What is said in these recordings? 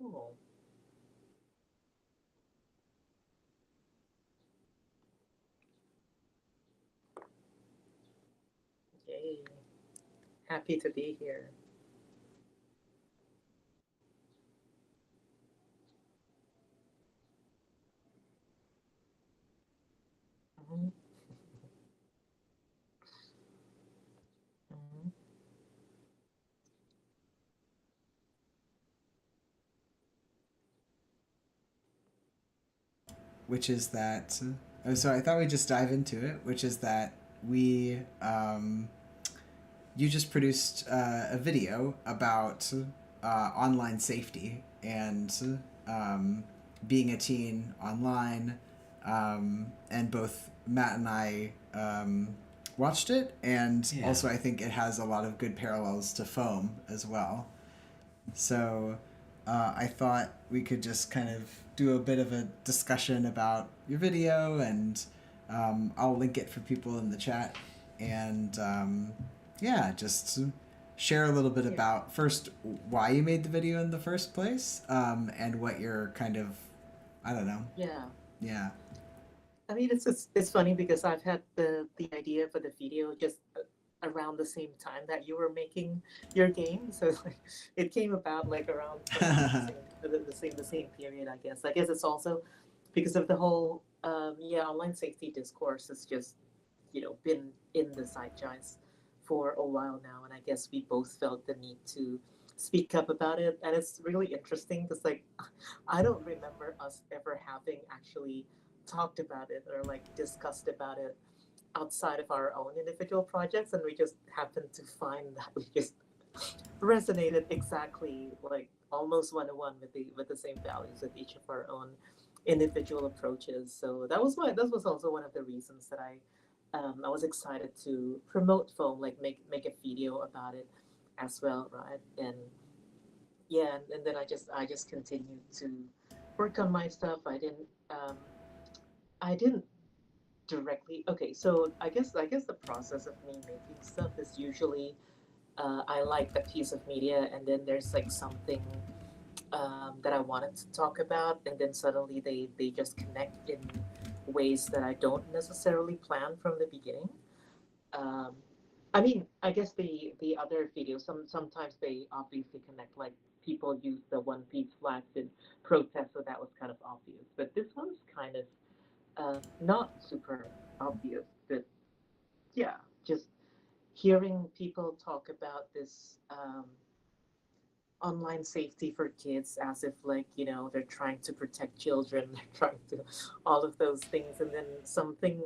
Cool. Yay. Happy to be here. Hmm. Hmm. which is that. Oh, so I thought we'd just dive into it, which is that we you just produced a video about online safety and being a teen online, and both Matt and I watched it, and Yeah. also I think it has a lot of good parallels to Foam as well. So I thought we could just kind of do a bit of a discussion about your video, and I'll link it for people in the chat. And yeah, just share a little bit Yeah. about first why you made the video in the first place, and what you're kind of, I don't know. Yeah. Yeah. I mean, it's funny because I've had the idea for the video just around the same time that you were making your game. So it's like, it came about like around the same the same period. I guess it's also because of the whole yeah, online safety discourse has just been in the zeitgeist for a while now, and I guess we both felt the need to speak up about it. And it's really interesting because like I don't remember us ever having actually talked about it or like discussed about it outside of our own individual projects, and we just happened to find that we just resonated exactly like almost one to one with the same values with each of our own individual approaches. So that was also one of the reasons that I was excited to promote foam, like make a video about it as well, right? And yeah, and then I just continued to work on my stuff. I didn't directly. Okay, so I guess the process of me making stuff is usually I like a piece of media, and then there's like something that I wanted to talk about, and then suddenly they just connect in ways that I don't necessarily plan from the beginning. Um, I mean, I guess the other videos sometimes they obviously connect, like people use the One Piece flags in protest, so that was kind of obvious. But this one's kind of not super obvious, but yeah, just hearing people talk about this online safety for kids as if like they're trying to protect children, they're trying to all of those things, and then something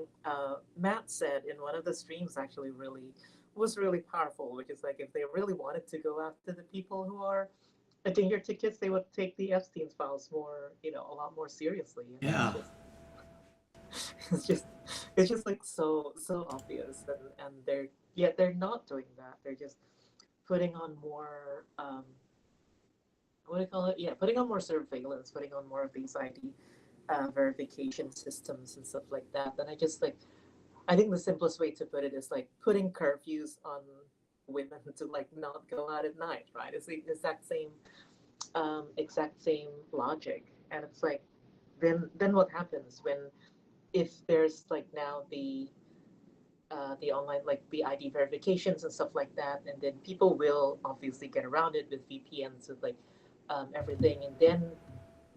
Matt said in one of the streams actually really was really powerful, which is like if they really wanted to go after the people who are a danger to kids, they would take the Epstein's files more, a lot more seriously. And it's Yeah. just it's just it's just like so obvious, and they're yet they're not doing that. They're just putting on more what do you call it? Yeah, putting on more surveillance, putting on more of these ID verification systems and stuff like that. And I think the simplest way to put it is like putting curfews on women to like not go out at night, right? It's the exact same logic. And it's like then what happens when if there's like now the online like the ID verifications and stuff like that, and then people will obviously get around it with VPNs with like everything, and then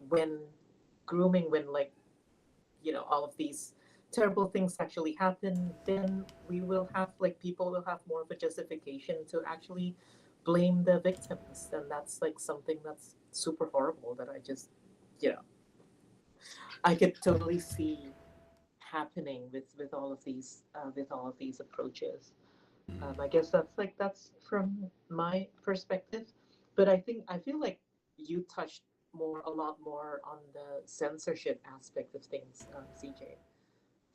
when when like all of these terrible things actually happen, then we will have like people will have more of a justification to actually blame the victims, and that's like something that's super horrible that you know I could totally see happening with all of these approaches. I guess that's from my perspective, but I feel like you touched a lot more on the censorship aspect of things, CJ.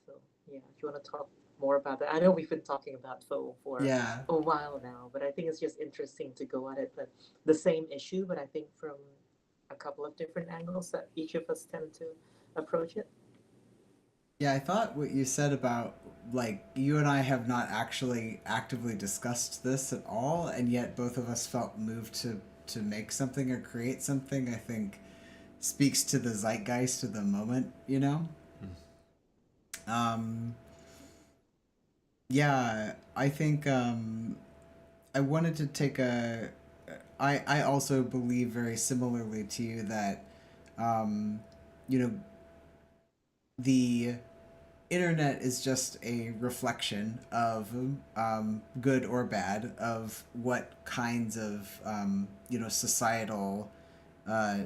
So yeah, if you want to talk more about that, I know we've been talking about Fo for Yeah. a while now, but I think it's just interesting to go at it, but the same issue, but I think from a couple of different angles that each of us tend to approach it. Yeah, I thought what you said about, like, you and I have not actually actively discussed this at all, and yet both of us felt moved to make something or create something, I think speaks to the zeitgeist of the moment, you know? Um, yeah, I think I wanted to take a. I also believe very similarly to you that, um, you know, the internet is just a reflection of good or bad of what kinds of societal uh,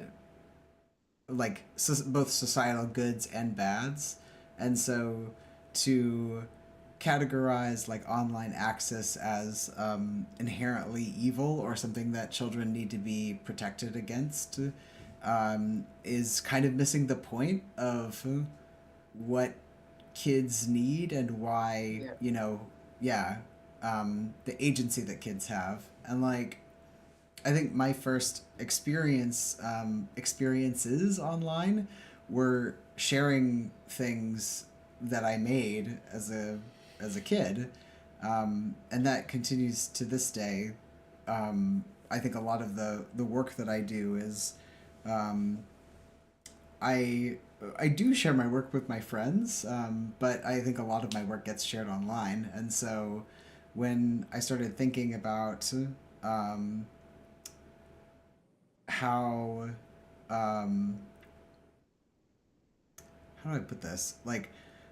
both societal goods and bads, and so to categorize like online access as inherently evil or something that children need to be protected against is kind of missing the point of what kids need and why Yeah. yeah the agency that kids have. And like I think my first experiences online were sharing things that I made as a kid, and that continues to this day. I think a lot of the work that I do is um, I I do share my work with my friends, but I think a lot of my work gets shared online, and so when I started thinking about um, how um, how do I put this? Like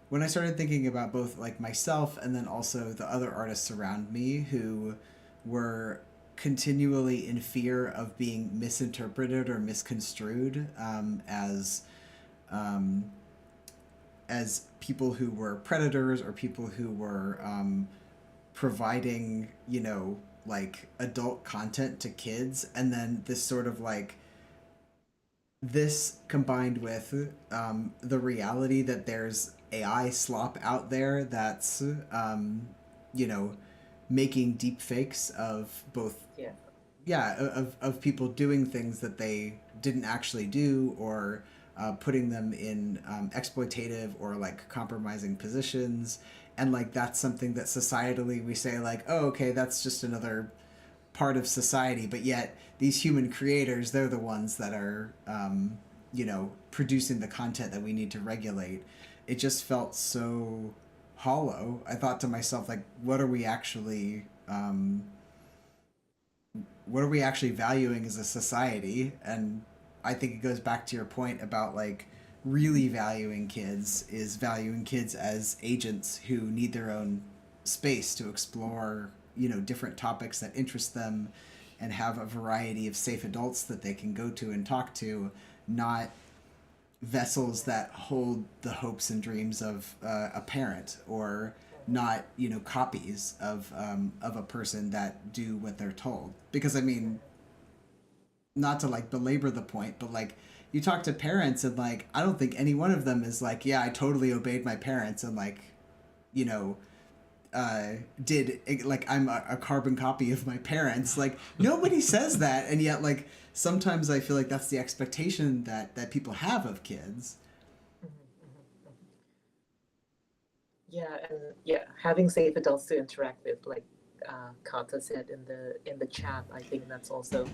when I started thinking about both like myself and then also the other artists around me who were continually in fear of being misinterpreted or misconstrued um, as people who were predators or people who were providing, like adult content to kids, and then this sort of like this combined with the reality that there's AI slop out there that's, you know, making deep fakes of both, Yeah. yeah, of people doing things that they didn't actually do or putting them in exploitative or like compromising positions. And like that's something that societally we say, like, oh, okay, that's just another part of society, but yet these human creators, they're the ones that are producing the content that we need to regulate. It just felt so hollow. I thought to myself, like, what are we actually valuing as a society? And I think it goes back to your point about like really valuing kids is valuing kids as agents who need their own space to explore, different topics that interest them and have a variety of safe adults that they can go to and talk to, not vessels that hold the hopes and dreams of a parent, or not copies of a person that do what they're told. Because I mean, not to like belabor the point, but like you talk to parents and like I don't think any one of them is like, yeah, I totally obeyed my parents and like you know did like I'm a carbon copy of my parents. Like nobody says that, and yet like sometimes I feel like that's the expectation that people have of kids. Mhm, mhm, mhm. Yeah, and yeah, having safe adults to interact with, like Kata said in the chat, I think that's also,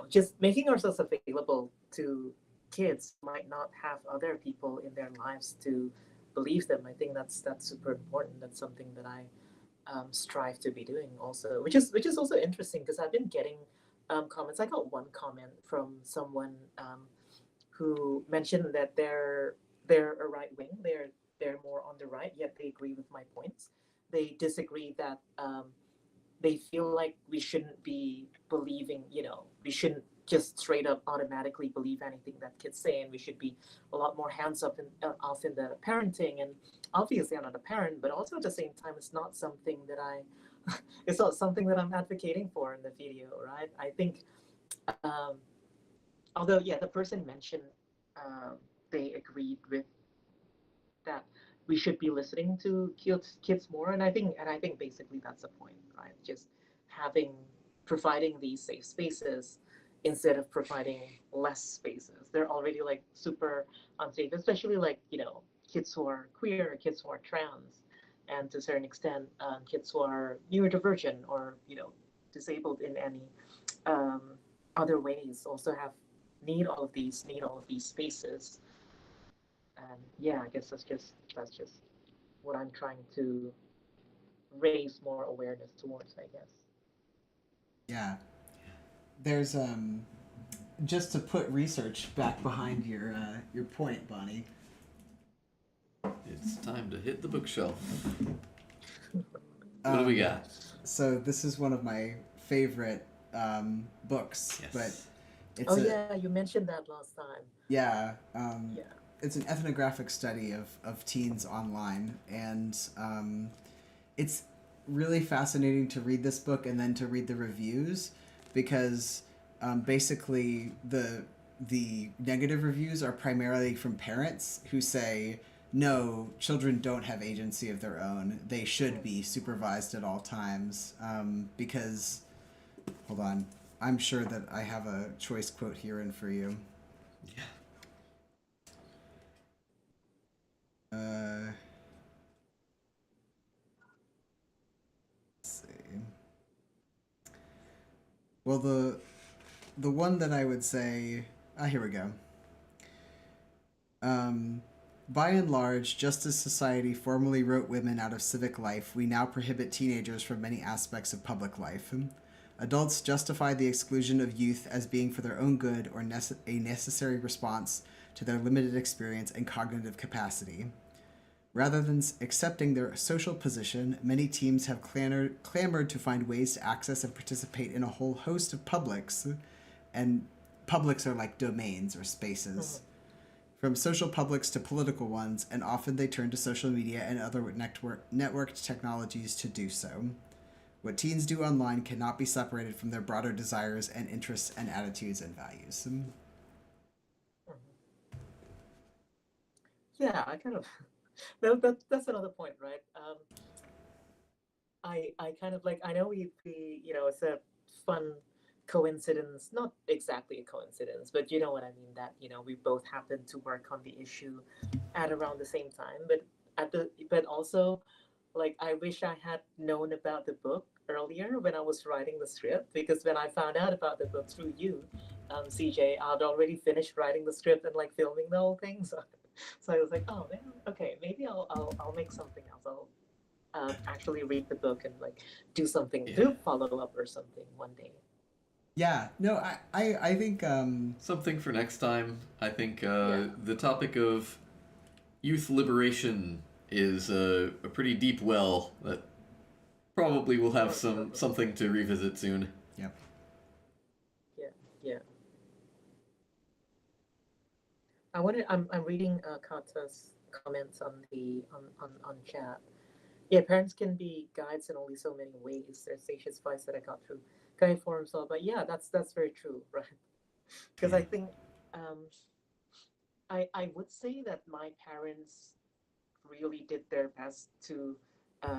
just making ourselves available to kids who might not have other people in their lives to believe them. I think that's super important. That's something that I strive to be doing also, which is also interesting because I've been getting comments. I got one comment from someone who mentioned that they're a right wing. They're more on the right, yet they agree with my points. They disagree that they feel like we shouldn't be believing. We shouldn't just straight up automatically believe anything that kids say, and we should be a lot more hands up off in the parenting. And obviously, I'm not a parent, but also at the same time, it's not something that it's not something that I'm advocating for in the video, right? I think um, although yeah, the person mentioned um, they agreed with that we should be listening to kids more, and I think basically that's the point, right? Just having providing these safe spaces instead of providing less spaces. They're already like super unsafe, especially like kids who are queer, kids who are trans, and to a certain extent kids who are neurodivergent or disabled in any um, other ways also have need all of these spaces. And yeah, I guess that's just what I'm trying to raise more awareness towards, I guess. Yeah. There's just to put research back behind your point, Bonnie. It's time to hit the bookshelf. Um, What do we got? So this is one of my favorite books, Yes. but it's Oh a yeah, you mentioned that last time. yeah. Yeah. It's an ethnographic study of teens online, and it's really fascinating to read this book and then to read the reviews because basically the negative reviews are primarily from parents who say no, children don't have agency of their own. They should be supervised at all times because hold on, I'm sure that I have a choice quote here in for you. Yeah. Let's see. Well, the one that I would say, here we go. By and large, just as society formerly wrote women out of civic life, we now prohibit teenagers from many aspects of public life. Adults justify the exclusion of youth as being for their own good or a necessary response to their limited experience and cognitive capacity. Rather than accepting their social position, many teams have clamored to find ways to access and participate in a whole host of publics, and publics are like domains or spaces. From social publics to political ones, and often they turn to social media and other networked technologies to do so. What teens do online cannot be separated from their broader desires and interests and attitudes and values. Yeah, I kind of that's another point, right? I kind of like I know we you know it's a fun coincidence, not exactly a coincidence, but you know what I mean. That we both happened to work on the issue at around the same time, but also like I wish I had known about the book earlier when I was writing the script, because when I found out about the book through you, CJ, I'd already finished writing the script and like filming the whole thing. So I was like, oh man, okay, maybe I'll make something else. I'll actually read the book and like Yeah. do follow up or something one day. Yeah, no, I think Something for next time. I think Yeah. the topic of youth liberation is a pretty deep well that probably will have Most probably. something to revisit soon. yep. Yeah. Yeah. I'm reading Kata's comments on the on chat. Yeah, parents can be guides in only so many ways. There's Seisha's advice that I got through guide forums all, but yeah, that's very true, right? Because Yeah. I think um, I would say that my parents really did their best to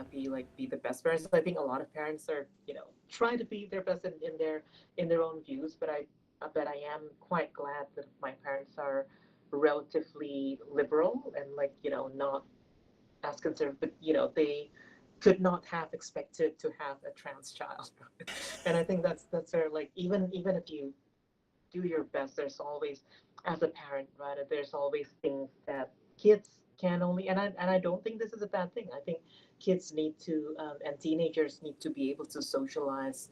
be the best parents. I think a lot of parents are try to be their best in their own views, but I am quite glad that my parents are relatively liberal and like not as conservative, but they could not have expected to have a trans child. And I think that's their like even if you do your best, there's always, as a parent, right, there's always things that kids can only, and I don't think this is a bad thing. I think kids need to and teenagers need to be able to socialize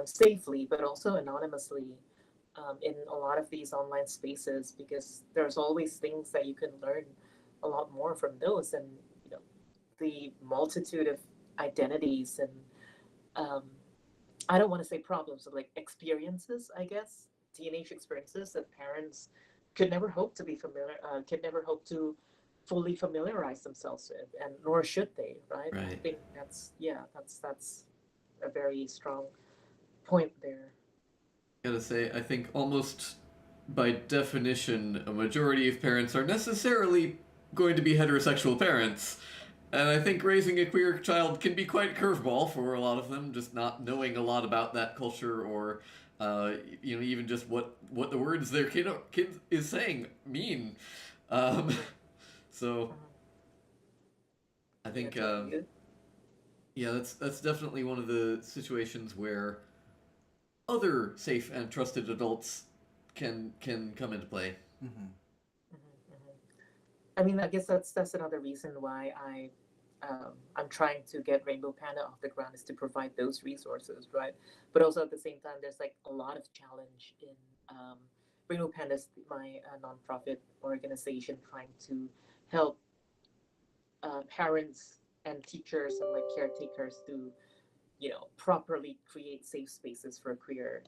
safely but also anonymously in a lot of these online spaces, because there's always things that you can learn a lot more from those, and you know the multitude of identities and um, I don't want to say problems, but like experiences, I guess, teenage experiences that parents could never hope to be could never hope to fully familiarize themselves with, and nor should they, right? I Right. think that's a very strong point there. Gotta say, I think almost by definition, a majority of parents are necessarily going to be heterosexual parents. And I think raising a queer child can be quite a curveball for a lot of them, just not knowing a lot about that culture or, even just what the words their kid is saying mean. Um, so Mhm. I Yeah, think, totally. yeah, that's definitely one of the situations where other safe and trusted adults can come into play. Mm-hmm. I mean, I guess that's another reason why I'm trying to get Rainbow Panda off the ground is to provide those resources, right? But also at the same time, there's like a lot of challenge in Rainbow Panda's my nonprofit organization trying to help parents and teachers and like caretakers to properly create safe spaces for queer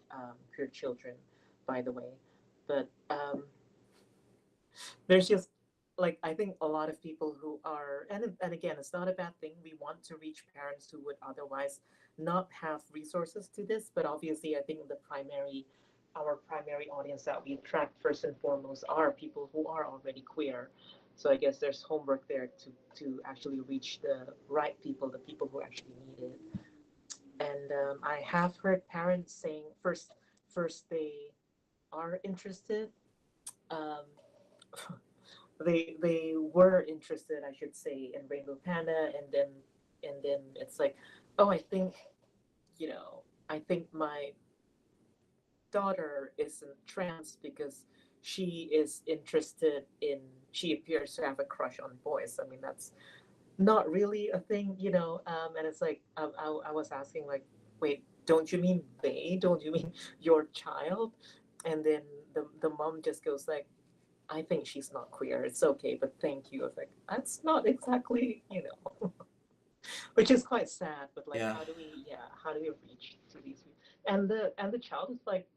children. By the way, but there's just like I think a lot of people who are and again it's not a bad thing. We want to reach parents who would otherwise not have resources to this, but obviously I think our primary audience that we attract first and foremost are people who are already queer. So I guess there's homework there to actually reach the right people, the people who actually need it. And I have heard parents saying first they are interested. Um, they were interested, I should say, in Rainbow Panda, and then it's like, oh, I think my daughter isn't trans because she appears to have a crush on boys. I mean, that's not really a thing. And it's like I was asking like, wait, don't you mean they? Don't you mean your child? And then the mom just goes like, I think she's not queer. It's okay, but thank you. I was like, that's not exactly, which is quite sad. But like, Yeah. how do we reach to these people? And the child is like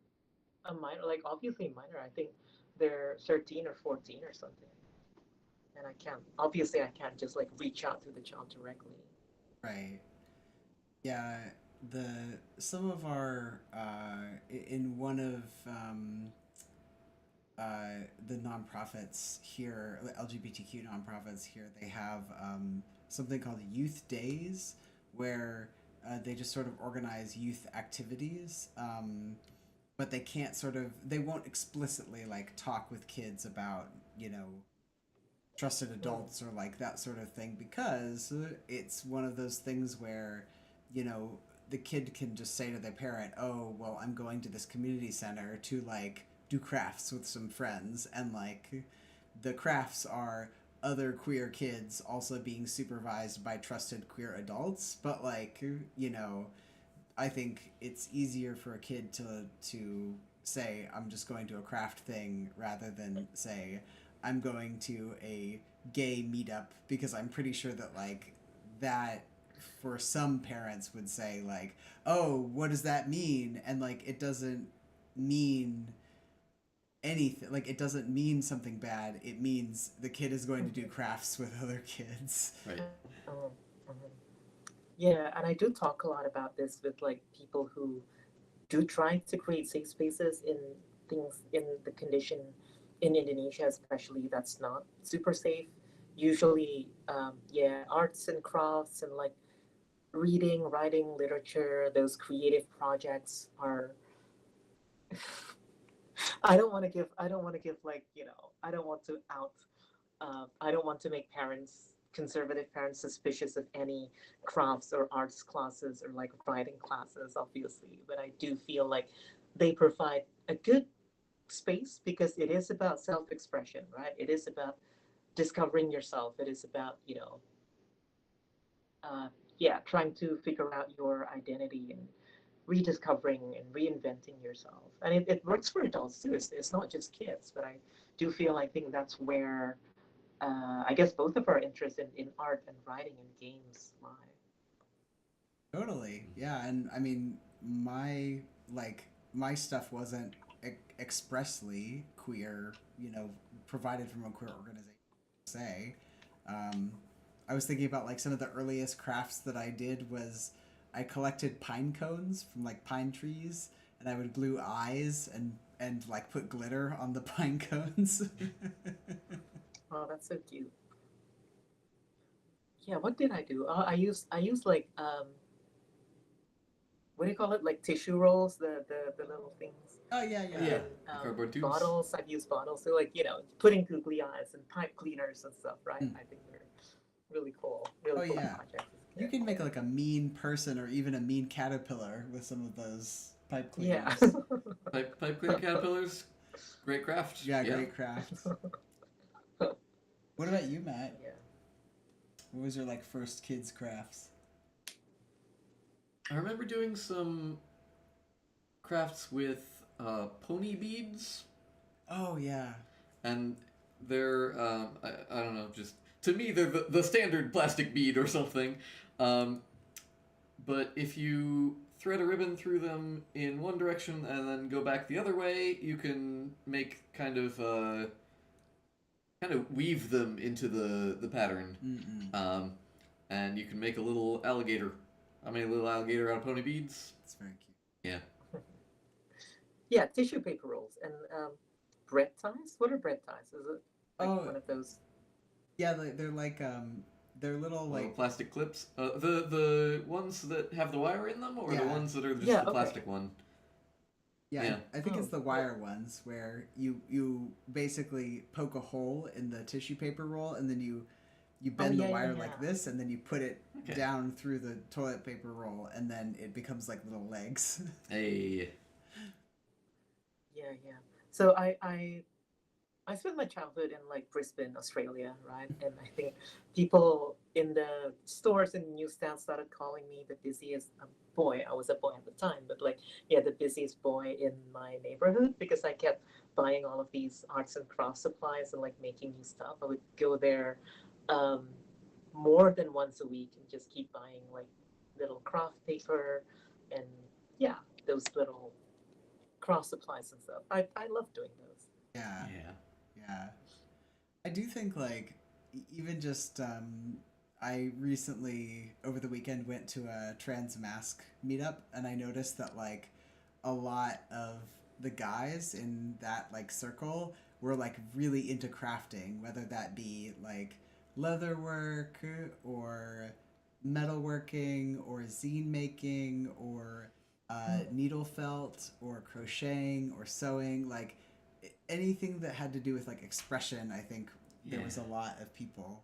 a minor, like obviously minor. I think they're 13 or 14 or something. And I can't just like reach out to the child directly. Right. Yeah. Some of our in one of the nonprofits here, the LGBTQ nonprofits here, they have something called Youth Days, where they just sort of organize youth activities, but they can't they won't explicitly like talk with kids about, trusted adults or like that sort of thing because it's one of those things where, you know, the kid can just say to their parent, "Oh, well, I'm going to this community center to like do crafts with some friends," and like the crafts are other queer kids also being supervised by trusted queer adults, but like, I think it's easier for a kid to say I'm just going to a craft thing rather than say I'm going to a gay meetup, because I'm pretty sure that like that for some parents would say like, "Oh, what does that mean?" And like it doesn't mean anything. Like it doesn't mean something bad. It means the kid is going to do crafts with other kids. Right. Mhm, mhm. Yeah, and I do talk a lot about this with like people who do try to create safe spaces in things in the condition in Indonesia, especially that's not super safe. Usually, yeah, arts and crafts and like reading, writing, literature, those creative projects are. I don't want to give like I don't want to out. I don't want to make conservative parents, suspicious of any crafts or arts classes or like writing classes, obviously. But I do feel like they provide a good space because it is about self-expression, right? It is about discovering yourself. It is about uh, yeah, trying to figure out your identity and rediscovering and reinventing yourself. And it works for adults too. It's not just kids, but I think that's where I guess both of our interests in art and writing and games lie. Totally. Yeah, and I mean, my stuff wasn't expressly queer, provided from a queer organization. Say, um, I was thinking about like some of the earliest crafts that I did was I collected pine cones from like pine trees, and I would glue eyes and like put glitter on the pine cones. Oh, that's so cute. Yeah, what did I do? I used like what do you call it? Like tissue rolls, the little things. Oh yeah, And yeah. Yeah. then The cardboard tubes. bottles, I've used bottles. So like, putting googly eyes and pipe cleaners and stuff, right? Mm. I think they're Oh really cool yeah. projects as a You kid. can make like a mean person or even a mean caterpillar with some of those pipe Yeah. cleaners. Pipe cleaner caterpillars, great craft. Yeah, great craft. What about you, Matt? Yeah. What was your like first kids crafts? I remember doing some crafts with pony beads, Oh yeah. and they're I don't know, just to me they're the standard plastic bead or something. But if you thread a ribbon through them in one direction and then go back the other way, you can make kind of weave them into the pattern. And you can make a little alligator. I made a little alligator out of pony beads. It's very cute. Yeah. Yeah, tissue paper rolls and bread ties. What are bread ties? Is it like Oh. one of those? Yeah, they're like they're little Little like plastic clips. The ones that have the wire in them, or the Yeah. ones that are just Yeah, the okay. plastic one. yeah, Yeah. I think it's the Oh, wire ones where you basically poke a hole in the tissue paper roll and then you bend yeah, the wire yeah, like yeah. this and then you put it Okay. down through the toilet paper roll and then it becomes like little legs. Hey. Yeah, yeah. So I spent my childhood in like Brisbane, Australia, right? And I think people in the stores and newsstands started calling me the busiest boy. I was a boy at the time, but like, yeah, the busiest boy in my neighborhood because I kept buying all of these arts and crafts supplies and like making new stuff. I would go there um, more than once a week and just keep buying like little craft paper and yeah, those little craft supplies and stuff. I love doing those. Yeah. Yeah. Yeah. I do think like even just I recently over the weekend went to a trans mask meetup and I noticed that like a lot of the guys in that like circle were like really into crafting, whether that be like leather work or metalworking or zine making or needle felt or crocheting or sewing, like anything that had to do with like expression. I think there was a Yeah. lot of people.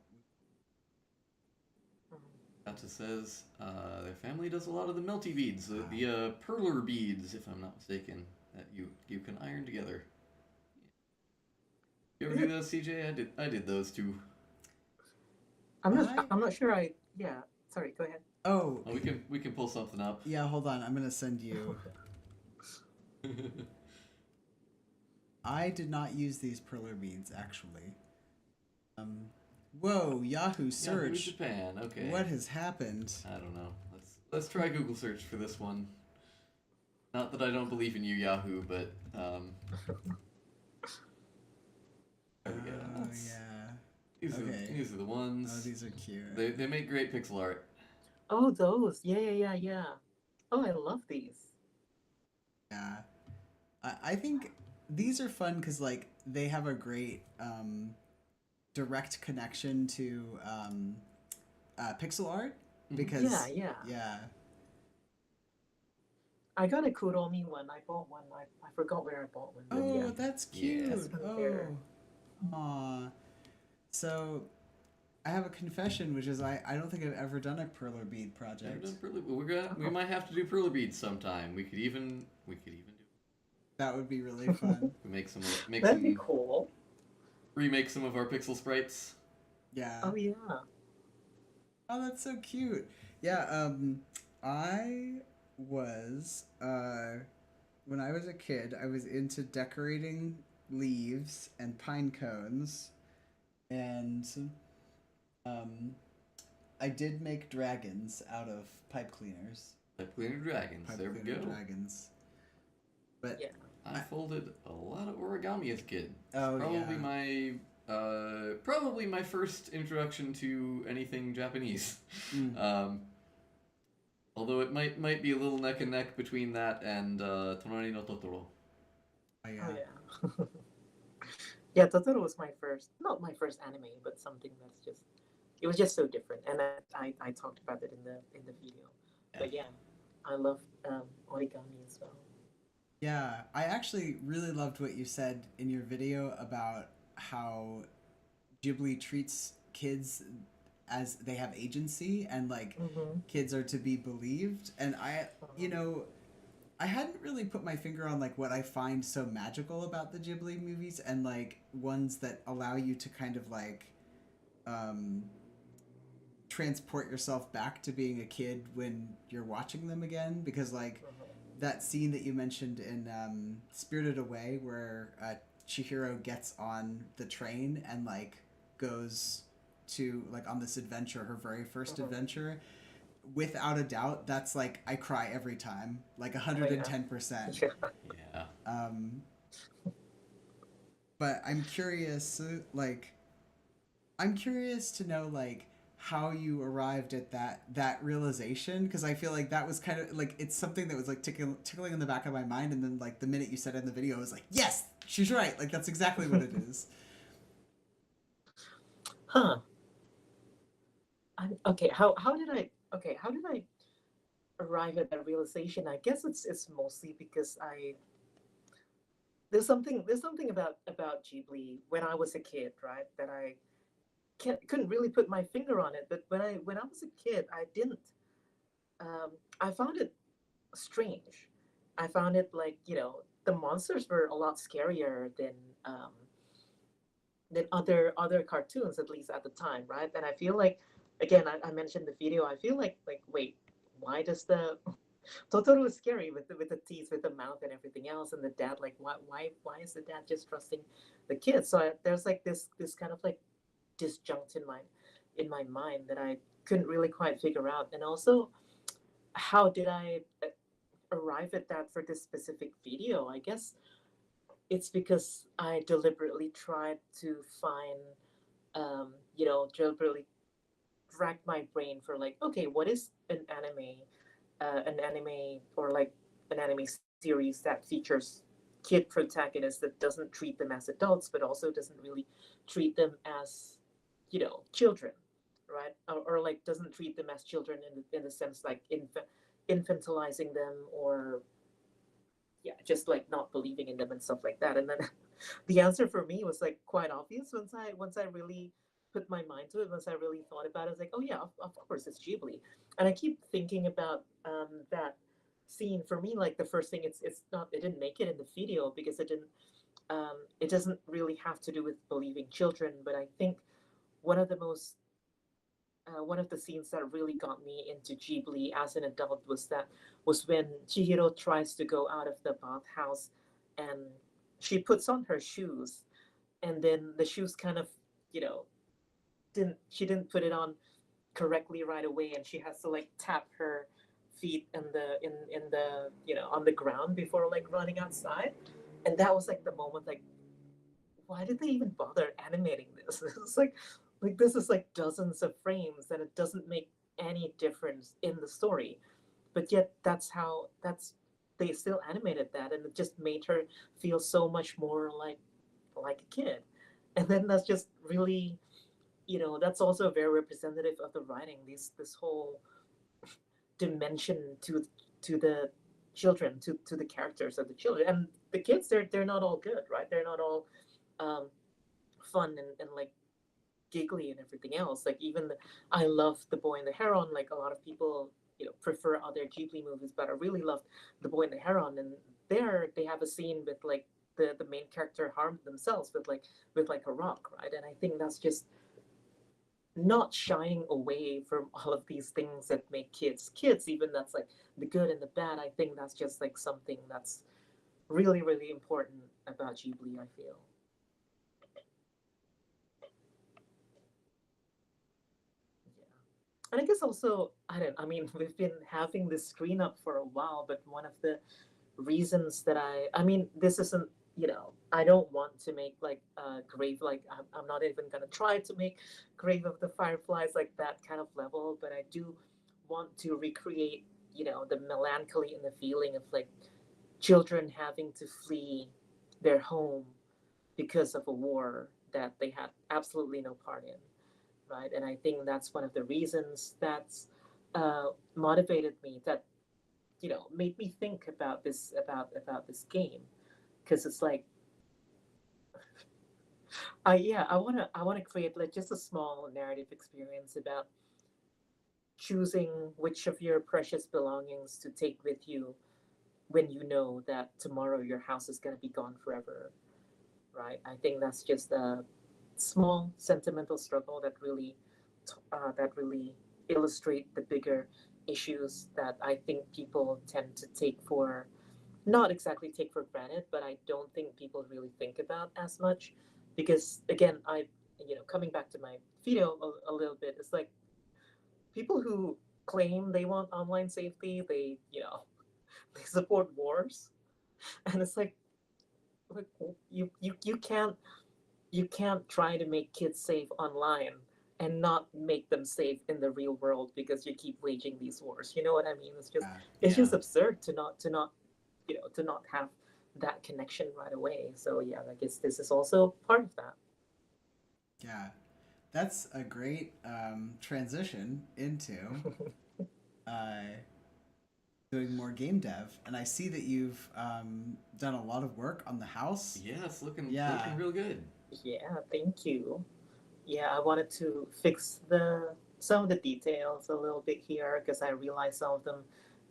Gotcha says their family does a lot of the melty beads, the perler beads, if I'm not mistaken, that you can iron together. You ever do those, CJ? I did those too. I'm not sure yeah. Sorry, go ahead. Oh, Oh, we can pull something up. yeah, hold on. I'm gonna send you. I did not use these perler beads actually. Whoa, Yahoo search. Yahoo Japan. Okay. What has happened? I don't know. Let's try Google search for this one. Not that I don't believe in you, Yahoo, but there we go. Oh yeah. These are the ones. Oh, these are cute. They make great pixel art. Oh, those. Yeah. Oh, I love these. Yeah. I think these are fun because like they have a great direct connection to pixel art because Yeah. I got a Kuromi one. I bought one. I forgot where I bought one. But Oh, yeah. that's cute. That's one there. Aw. So, I have a confession, which is I don't think I've ever done a perler bead Never project. done perler. We might have to do perler beads sometime. We could even do. That would be really fun. We make That'd be cool. remake some of our pixel sprites. Yeah. Oh yeah. Oh, that's so cute. Yeah. I was when I was a kid, I was into decorating leaves and pine cones, and I did make dragons out of pipe cleaners. Pipe cleaner dragons. Pipe There we cleaner go. dragons. But Yeah. I folded a lot of origami as a kid. Oh, Probably yeah. probably my first introduction to anything Japanese. Although it might be a little neck and neck between that and Tonari no Totoro. Oh, yeah. Oh yeah. Yeah, Totoro was not my first anime, but something that's just, it was just so different, and I talked about it in the video. But yeah, I love origami as well. Yeah, I actually really loved what you said in your video about how Ghibli treats kids as they have agency and like kids are to be believed. And I hadn't really put my finger on like what I find so magical about the Ghibli movies and like ones that allow you to kind of like um, transport yourself back to being a kid when you're watching them again. Because like Mhm. that scene that you mentioned in Spirited Away where Chihiro gets on the train and like goes to like on this adventure, her very first Mhm. adventure, without a doubt, that's like I cry every time, like Oh yeah. 110%. Yeah. Yeah. Um, but I'm curious, like, I'm curious to know, like, how you arrived at that realization, because I feel like that was kind of like it's something that was like tickling in the back of my mind, and then like the minute you said it in the video, I was like, yes, she's right, like that's exactly what it is. Huh. Okay. How did I arrive at that realization? I guess it's mostly because I there's something about Ghibli when I was a kid, right? That I couldn't really put my finger on it. But when I was a kid, I didn't. I found it strange. I found it like the monsters were a lot scarier um, than other cartoons, at least at the time, right? And I feel like, again, I mentioned the video. I feel like wait, why does the Totoro is scary with the teeth, with the mouth, and everything else, and the dad like why is the dad just trusting the kids? So there's like this kind of like disjunct in my mind that I couldn't really quite figure out, and also how did I arrive at that for this specific video? I guess it's because I deliberately tried to find, deliberately rack my brain for like, okay, what is an anime or like an anime series that features kid protagonists that doesn't treat them as adults, but also doesn't really treat them as, children, right? Or like doesn't treat them as children in the sense like infantilizing them or yeah, just like not believing in them and stuff like that. And then the answer for me was like quite obvious once I really put my mind to it. Once I really thought about it, I was like, oh yeah, of course it's Ghibli. And I keep thinking about that scene. For me, like the first thing, it's not it didn't make it in the video because it doesn't really have to do with believing children. But I think one of the most one of the scenes that really got me into Ghibli as an adult was when Chihiro tries to go out of the bathhouse and she puts on her shoes and then the shoes kind of, you know, didn't put it on correctly right away and she has to like tap her feet in the on the ground before like running outside. And that was like the moment like why did they even bother animating this? It's like this is like dozens of frames and it doesn't make any difference in the story. But yet that's they still animated that and it just made her feel so much more like a kid. And then that's just really, that's also very representative of the writing, this whole dimension to the children, to the characters of the children. And the kids they're not all good, right? They're not all um fun and like giggly and everything else. Like I love The Boy and the Heron. Like a lot of people, prefer other Ghibli movies, but I really loved The Boy and the Heron. And there they have a scene with like the main character harmed themselves with like a rock, right? And I think that's just not shying away from all of these things that make kids. Even that's like the good and the bad. I think that's just like something that's really really important about Ghibli. I feel. Yeah. And I guess also, I mean, we've been having this screen up for a while, but one of the reasons that I mean, this isn't, I don't want to make like a grave, like, I'm not even going to try to make Grave of the Fireflies like that kind of level, but I do want to recreate, the melancholy and the feeling of like children having to flee their home because of a war that they had absolutely no part in, right? And I think that's one of the reasons that's motivated me, that made me think about this game, because it's like, I want to create like just a small narrative experience about choosing which of your precious belongings to take with you when you know that tomorrow your house is going to be gone forever, right? I think that's just a small sentimental struggle that really illustrate the bigger issues that I think people tend to take for not exactly take for granted, but I don't think people really think about as much because again, coming back to my video a little bit, it's like people who claim they want online safety, they support wars, and it's like you can't try to make kids safe online and not make them safe in the real world because you keep waging these wars. You know what I mean? It's just Yeah. absurd to not have that connection right away. So yeah, I guess this is also part of that. Yeah. That's a great transition into uh, doing more game dev. And I see that you've done a lot of work on the house. Yeah, it's looking Yeah. real good. Yeah, thank you. Yeah, I wanted to fix the some of the details a little bit here because I realized some of them,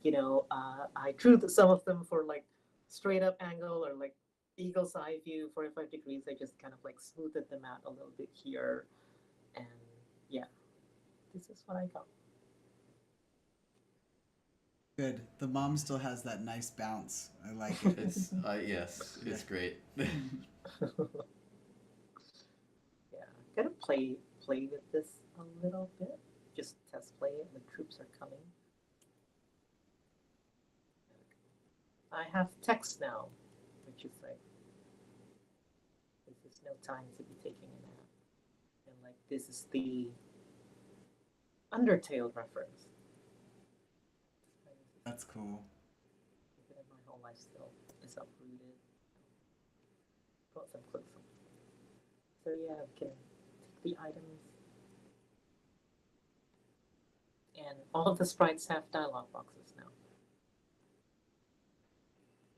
I drew some of them for like straight up angle or like eagle's eye view, 45 degrees. I just kind of like smoothed them out a little bit here, and yeah, this is what I got. Good. The mom still has that nice bounce. I like it. It's yes, it's great. Yeah, gotta play with this a little bit. Just test play it. The troops are coming. I have text now, which is like this is no time to be taking a nap. And like this is the Undertale reference. That's cool. My whole life still is uprooted. Put some clips on. So yeah, we can take the items. And all of the sprites have dialogue boxes now.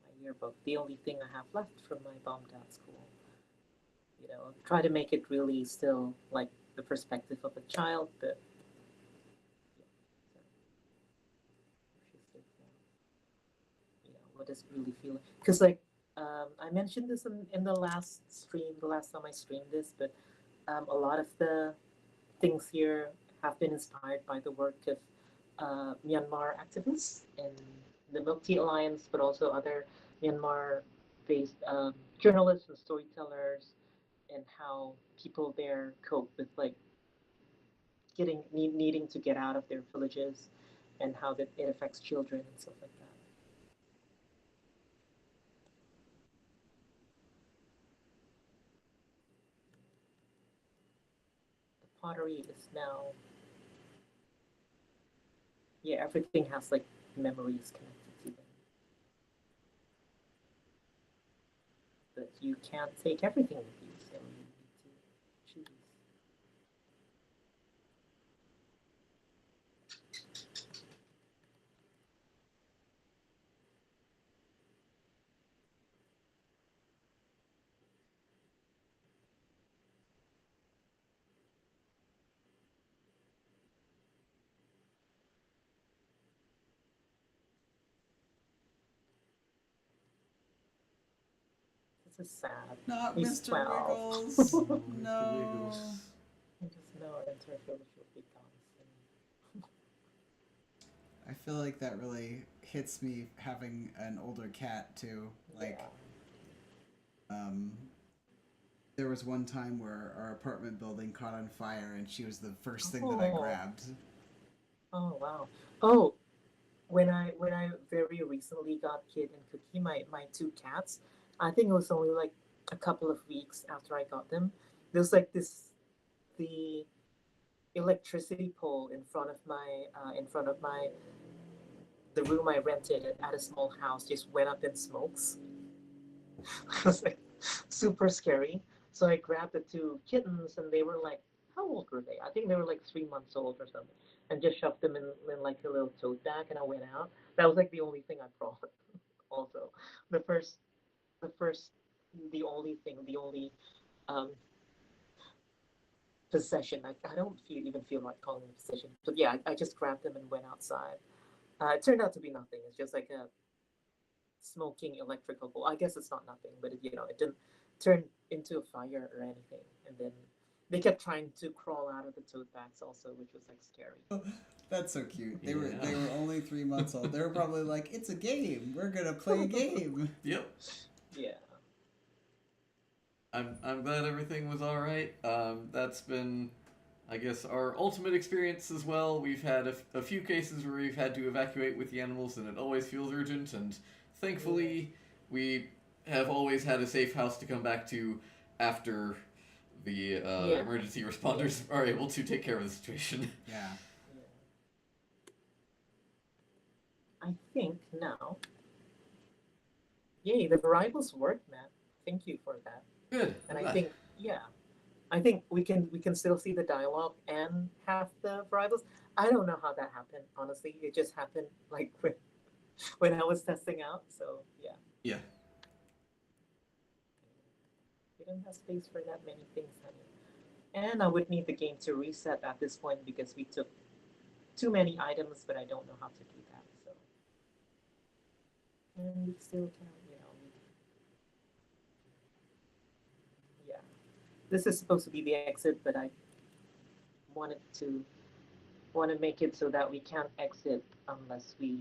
My yearbook, the only thing I have left from my bombed out school. Try to make it really still like the perspective of a child, but yeah, what does it really feel like? Because like I mentioned this in the last stream, the last time I streamed this, but a lot of the things here have been inspired by the work of Myanmar activists and the Milk Tea Alliance, but also other Myanmar-based journalists and storytellers, and how people there cope with like needing to get out of their villages, and how that it affects children and stuff like that. The pottery is now, yeah, everything has like memories connected to them, but you can't take everything with you, so you need to choose. This is sad. Not He's Mr. 12. Wiggles. Oh, Mr. No. Wiggles. He doesn't know our intervillage will be gone soon. I feel like that really hits me having an older cat too. Like, Yeah. there was one time where our apartment building caught on fire and she was the first thing that I Oh. grabbed. Oh wow. Oh, when I very recently got Kid and Cookie, my two cats, I think it was only like a couple of weeks after I got them. There was like the electricity pole in front of my the room I rented at a small house just went up in smokes. It was like super scary. So I grabbed the two kittens, and they were like, how old were they? I think they were like 3 months old or something, and just shoved them in like a little tote bag, and I went out. That was like the only thing I brought. Also, the first, the first, the only thing, the only um, possession. I don't even feel like calling it a possession, but yeah, I just grabbed them and went outside. It turned out to be nothing. It's just like smoking electrical pole. I guess it's not nothing, but it didn't turn into a fire or anything. And then they kept trying to crawl out of the tote bags also, which was like scary. That's so cute. They Yeah. were only 3 months old. They were probably like, "It's a game. We're gonna play a game." Yep. Yeah. I'm glad everything was all right. That's been, I guess, our ultimate experience as well. We've had a few cases where we've had to evacuate with the animals, and it always feels urgent. And thankfully, we have always had a safe house to come back to after the Yeah. emergency responders are able to take care of the situation. Yeah. Yeah. I think now, yay, the variables work, man. Thank you for that. Good. And I'm I glad. think, yeah, I think we can still see the dialogue and have the variables. I don't know how that happened, honestly. It just happened like when I was testing out. So yeah, Yeah. we don't have space for that many things, honey. And I would need the game to reset at this point because we took too many items, but I don't know how to do that. So and we still yeah. This is supposed to be the exit, but I wanted to want to make it so that we can't exit unless we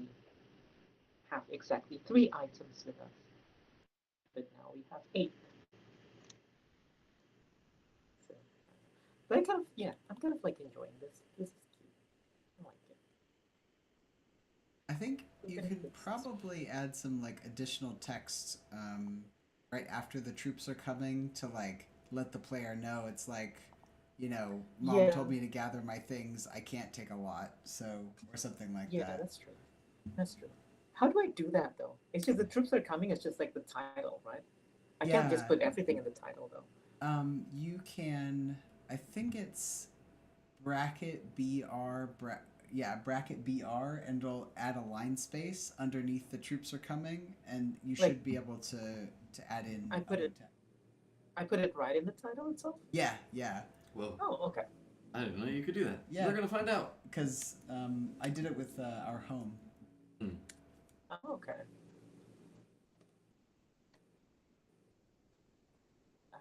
have exactly 3 items with us. But now we have 8. So, but I'm kind of like enjoying this. This is cute. I like it. I think We're you gonna could fix this. probably add some like additional text right after the troops are coming to like let the player know it's like, mom Yeah. told me to gather my things. I can't take a lot, so or something like Yeah, that. that's true. That's true. How do I do that though? It's just the troops are coming. It's just like the title, right? I can't just Yeah. put everything in the title though. You can. I think it's bracket bracket BR, and it'll add a line space underneath the troops are coming, and you Like should be able to add in I put other it. text. I put it right in the title itself. Yeah, yeah, Well, Oh, okay. I didn't know you could do that. Yeah. We're gonna find out. because I did it with our home. Hmm. Oh, okay. Um,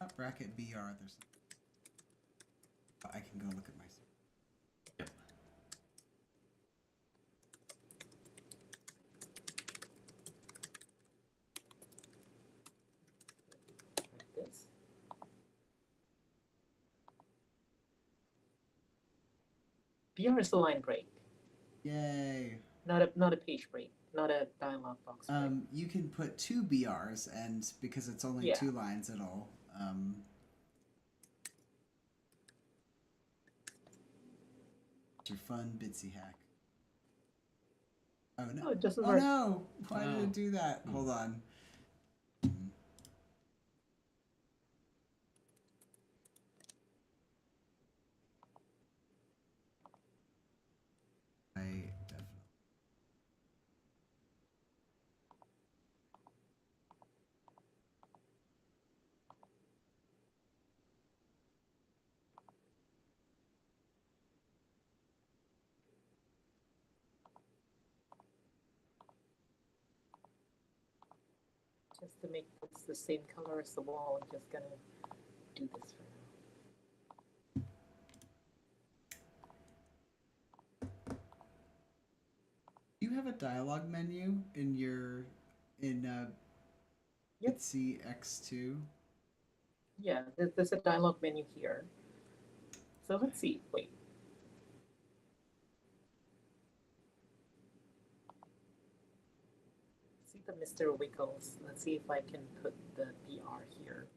Not bracket BR. There's. I can go look at my. Yep. like this. BR is the line break, Yay! not a page break, not a dialogue box break. You can put 2 BRs, and because it's only Yeah. 2 lines, it'll. It's your fun Bitsy hack. Oh no! Oh, it doesn't Oh work. no! Why did No. it do that? Hmm. Hold on. I definitely. Just to make this the same color as the wall, I'm just gonna do this for now. Do you have a dialogue menu in your in Yep. Bitsy X2? Yeah, there's a dialogue menu here. So let's see. Wait. See the Mr. Wiggles. Let's see if I can put the BR here.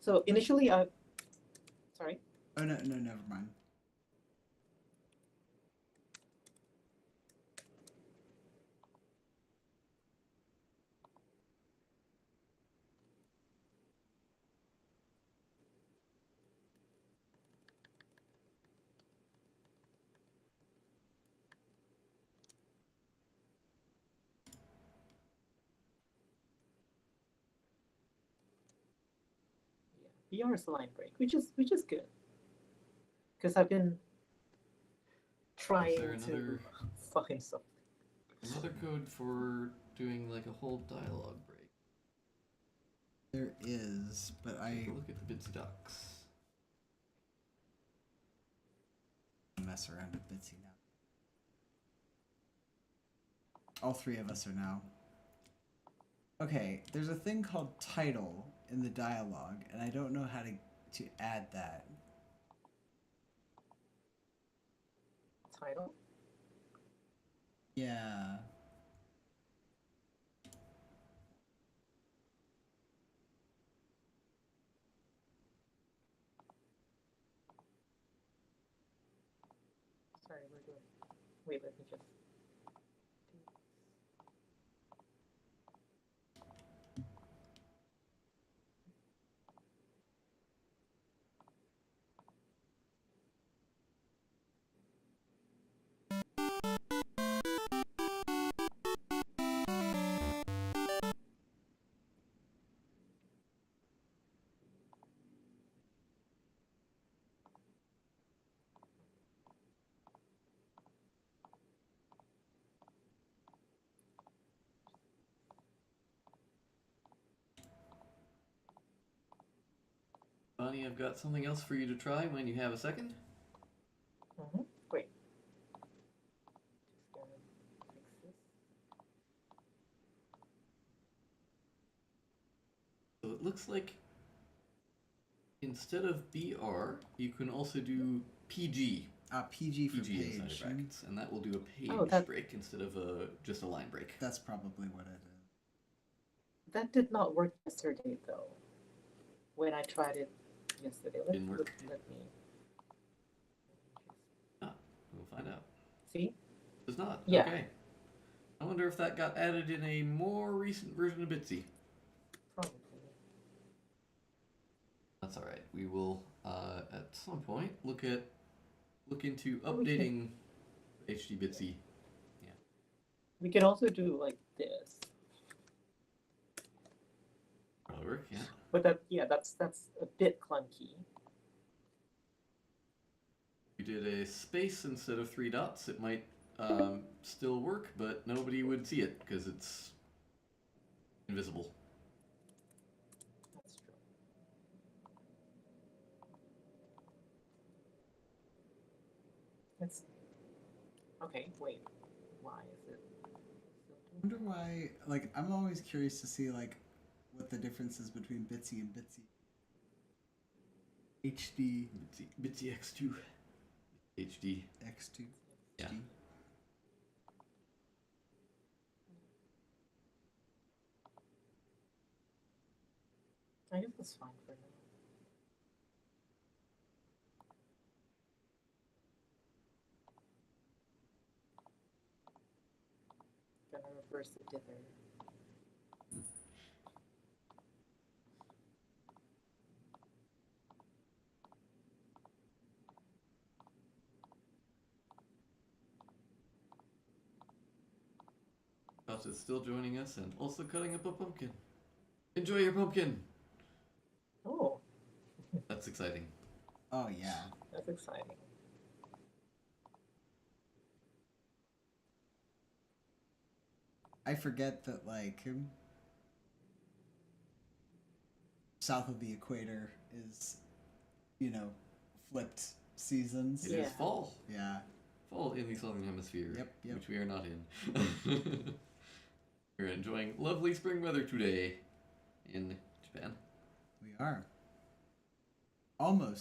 So initially, sorry. Oh no, no, never mind. Yeah, BR is the line break, which is good. because I've been Is there trying to another find something. code for doing like a whole dialogue break? There is, but Take a look at the Bitsy docs. mess around with Bitsy now. All three of us are now. Okay, there's a thing called title in the dialogue, and I don't know how to add that. Title? Yeah. Sorry, we're doing. Wait, let me just. Bonnie, I've got something else for you to try when you have a second. Great. Just gonna fix this. So it looks like instead of BR, you can also do PG. PG for PG inside page. of brackets, and that will do a page Oh, that- break instead of just a line break. That's probably what it is. That did not work yesterday, though. When I tried it yesterday, Didn't work. Let me We'll find out. see. Does not. Yeah. Okay. I wonder if that got added in a more recent version of Bitsy. Probably. That's all right. We will at some point look into Oh, we can- updating HD Bitsy. We can also do like this, That'll work. Yeah. but that's a bit clunky. If you did a space instead of 3 dots, it might still work, but nobody would see it because it's invisible. That's true. It's okay. Wait, why is it? I wonder why, like, I'm always curious to see, like, what the difference is between Bitsy and Bitsy. HD. Bitsy X2. HD. X2. Yeah. HD. I guess that's fine for now. Gonna reverse the dither. Josh is still joining us and also cutting up a pumpkin. Enjoy your pumpkin. Oh, That's exciting. Oh, yeah. that's exciting. I forget that, like, south of the equator is, flipped seasons. It is Yeah. fall. Yeah. Fall in the southern hemisphere, Yep. which we are not in. We're enjoying lovely spring weather today in Japan. We are.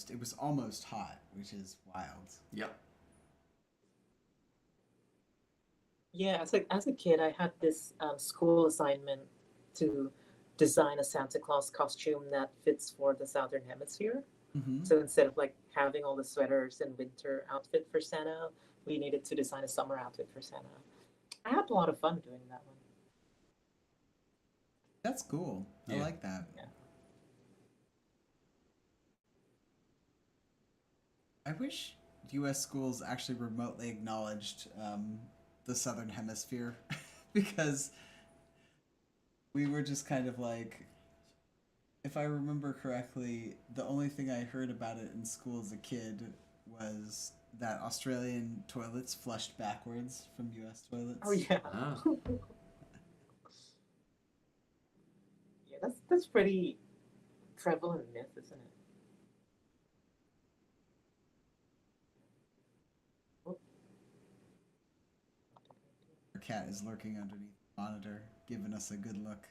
It was almost hot, which is wild. Yep. Yeah, as a kid, I had this school assignment to design a Santa Claus costume that fits for the Southern Hemisphere. Mm-hmm. So instead of like having all the sweaters and winter outfit for Santa, we needed to design a summer outfit for Santa. I had a lot of fun doing that one. That's cool. I Yeah. like that. Yeah. I wish U.S. schools actually remotely acknowledged the Southern Hemisphere because we were just kind of like, if I remember correctly, the only thing I heard about it in school as a kid was that Australian toilets flushed backwards from U.S. toilets. Oh yeah. Ah. Yeah, that's pretty prevalent myth, isn't it? Oh. Our cat is lurking underneath the monitor, giving us a good look.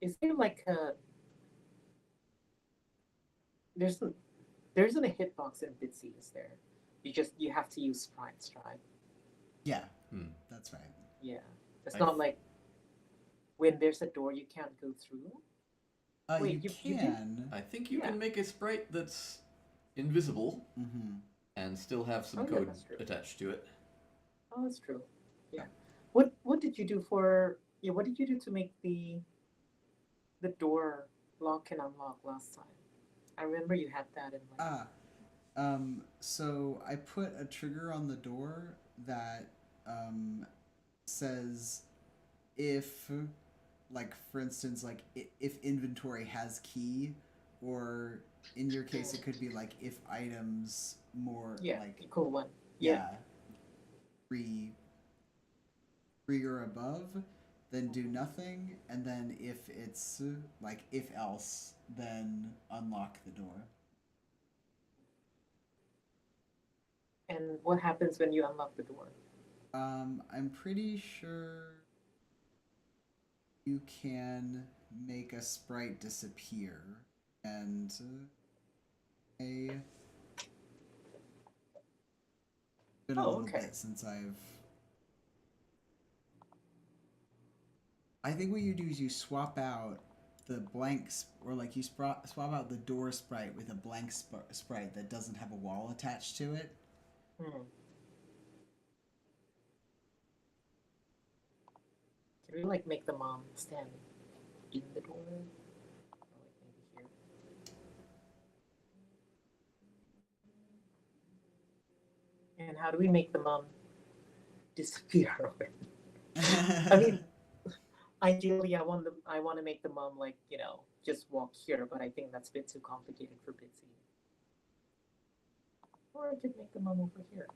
Is there like a there's a, there isn't a hitbox in Bitsy, is there? You have to use sprites, right? Yeah, Hmm. that's right. Yeah. It's I not th- like when there's a door you can't go through. Wait, You you did? can. I think you Yeah. can make a sprite that's invisible Mm-hmm. and still have some Oh yeah, code that's true. attached to it. Oh, that's true. Yeah. What did you do for yeah, what did you do to make the door lock and unlock last time? I remember you had that in like Ah, so I put a trigger on the door that says if, like, for instance, like if inventory has key, or in your case, it could be like if items more yeah, like, cool one. Yeah. yeah, three, three or above, then do nothing, and then if it's like if else, then unlock the door. And what happens when you unlock the door? I'm pretty sure you can make a sprite disappear, and I been a Oh, little okay. bit since I think what you do is you swap out the blanks, or like you swap out the door sprite with a blank sprite that doesn't have a wall attached to it. Hmm. Can we like make the mom stand in the door? Or like maybe here. And how do we make the mom disappear? I mean, ideally, I want to make the mom like just walk here, but I think that's a bit too complicated for Bitsy. Or I could make the mom over here.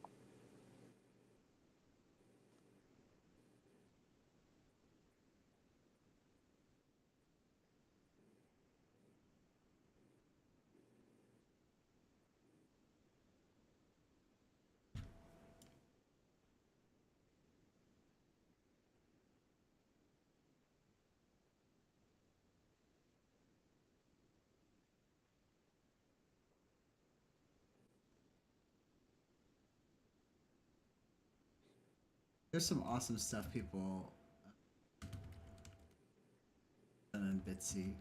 There's some awesome stuff people done in Bitsy.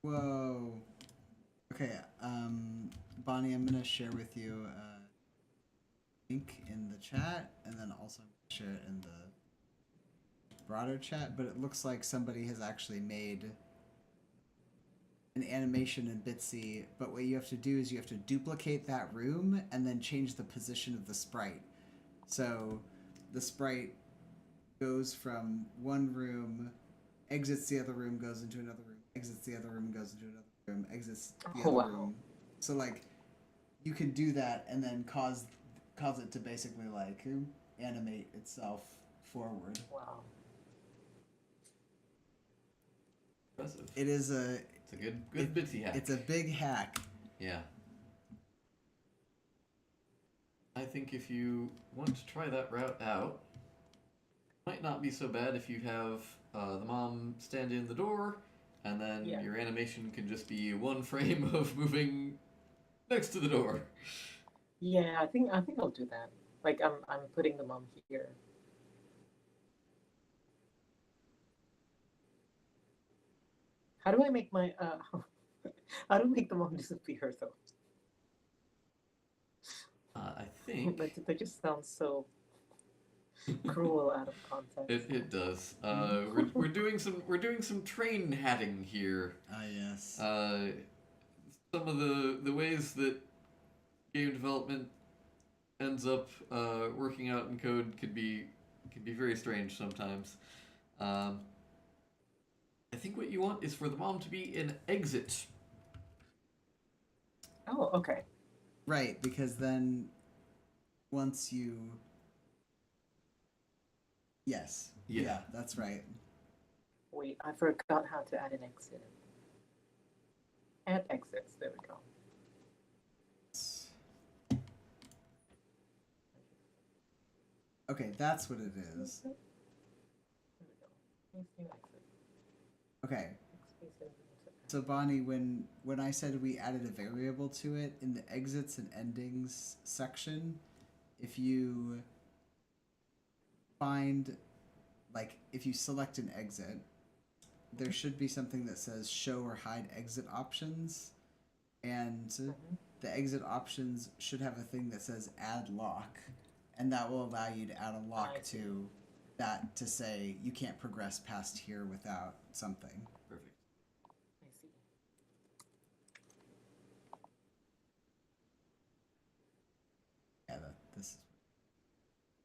Whoa. Okay, Bonnie, I'm gonna share with you a link in the chat, and then also share it in the broader chat. But it looks like somebody has actually made an animation in Bitsy. But what you have to do is you have to duplicate that room and then change the position of the sprite. So the sprite goes from one room, exits the other room, goes into another room, exits the other room, goes into another room, exits the Oh other wow. room. So like you can do that and then cause it to basically like animate itself forward. Wow. Impressive. It is a It's a good Bitsy hack. It's a big hack. Yeah. I think if you want to try that route out, it might not be so bad if you have the mom stand in the door, and then Yeah. your animation can just be one frame of moving next to the door. Yeah, I think I'll do that. Like I'm putting the mom here. How do I make my how do I make the mom disappear though? I think That just sounds so cruel out of context. it does. We're doing some train hatting here. Ah, yes. Some of the ways that game development ends up working out in code can be very strange sometimes. Um, I think what you want is for the mom to be an exit. Oh, okay. Right, because then once you. Yes. Yeah. Yeah, that's right. Wait, I forgot how to add an exit. Add exits. There we go. Okay, that's what it is. There we go. Place new exit. Okay, Space into so Bonnie, when I said we added a variable to it in the exits and endings section, if you find, like, if you select an exit, there should be something that says show or hide exit options, and the exit options should have a thing that says add lock, and that will allow you to add a lock I see. to that to say you can't progress past here without something. Perfect. I see. Yeah, this is.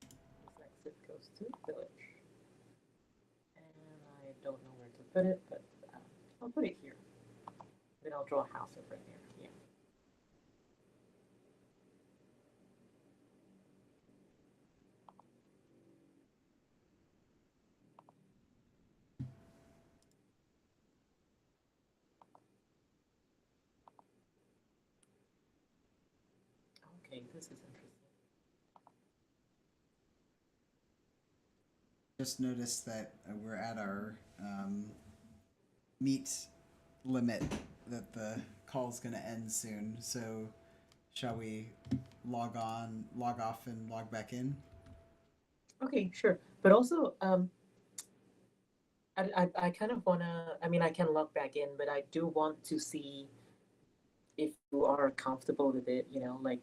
This exit goes to village. And I don't know where to put it, but I'll put it here. Then I'll draw a house over there. Yeah. Okay, this is interesting. Just noticed that we're at our meet limit, that the call's going to end soon. So, shall we log off, and log back in? Okay, sure. But also, I kind of wanna. I mean, I can log back in, but I do want to see if you are comfortable with it. You know, like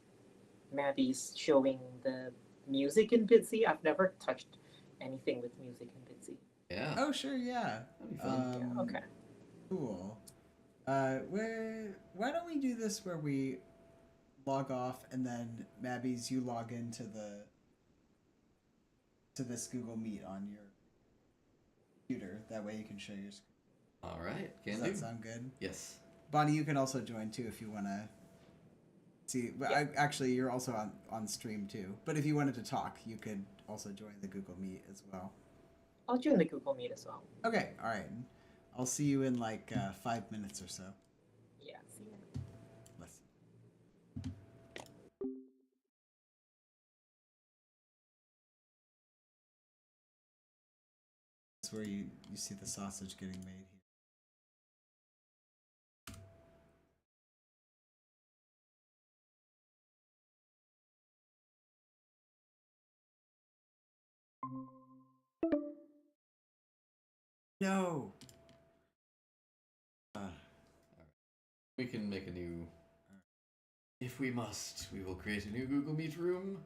Maddie's showing the music in Bitsy. I've never touched anything with music in Bitsy. Yeah. Oh, sure, yeah. That'd be fun. Yeah. Okay. Cool. Why don't we do this where we log off and then Mabby's you log into this Google Meet on your computer. That way you can share your screen. All right. Can Does do. that sound good? Yes. Bonnie, you can also join too if you want to see. But Yeah. actually, you're also on stream too. But if you wanted to talk, you could also join the Google Meet as well. I'll join the Google Meet as well. Okay, all right. I'll see you in like 5 minutes or so. Yeah. See ya. Let's. That's where you see the sausage getting made here. No. We can make a new. If we must, we will create a new Google Meet room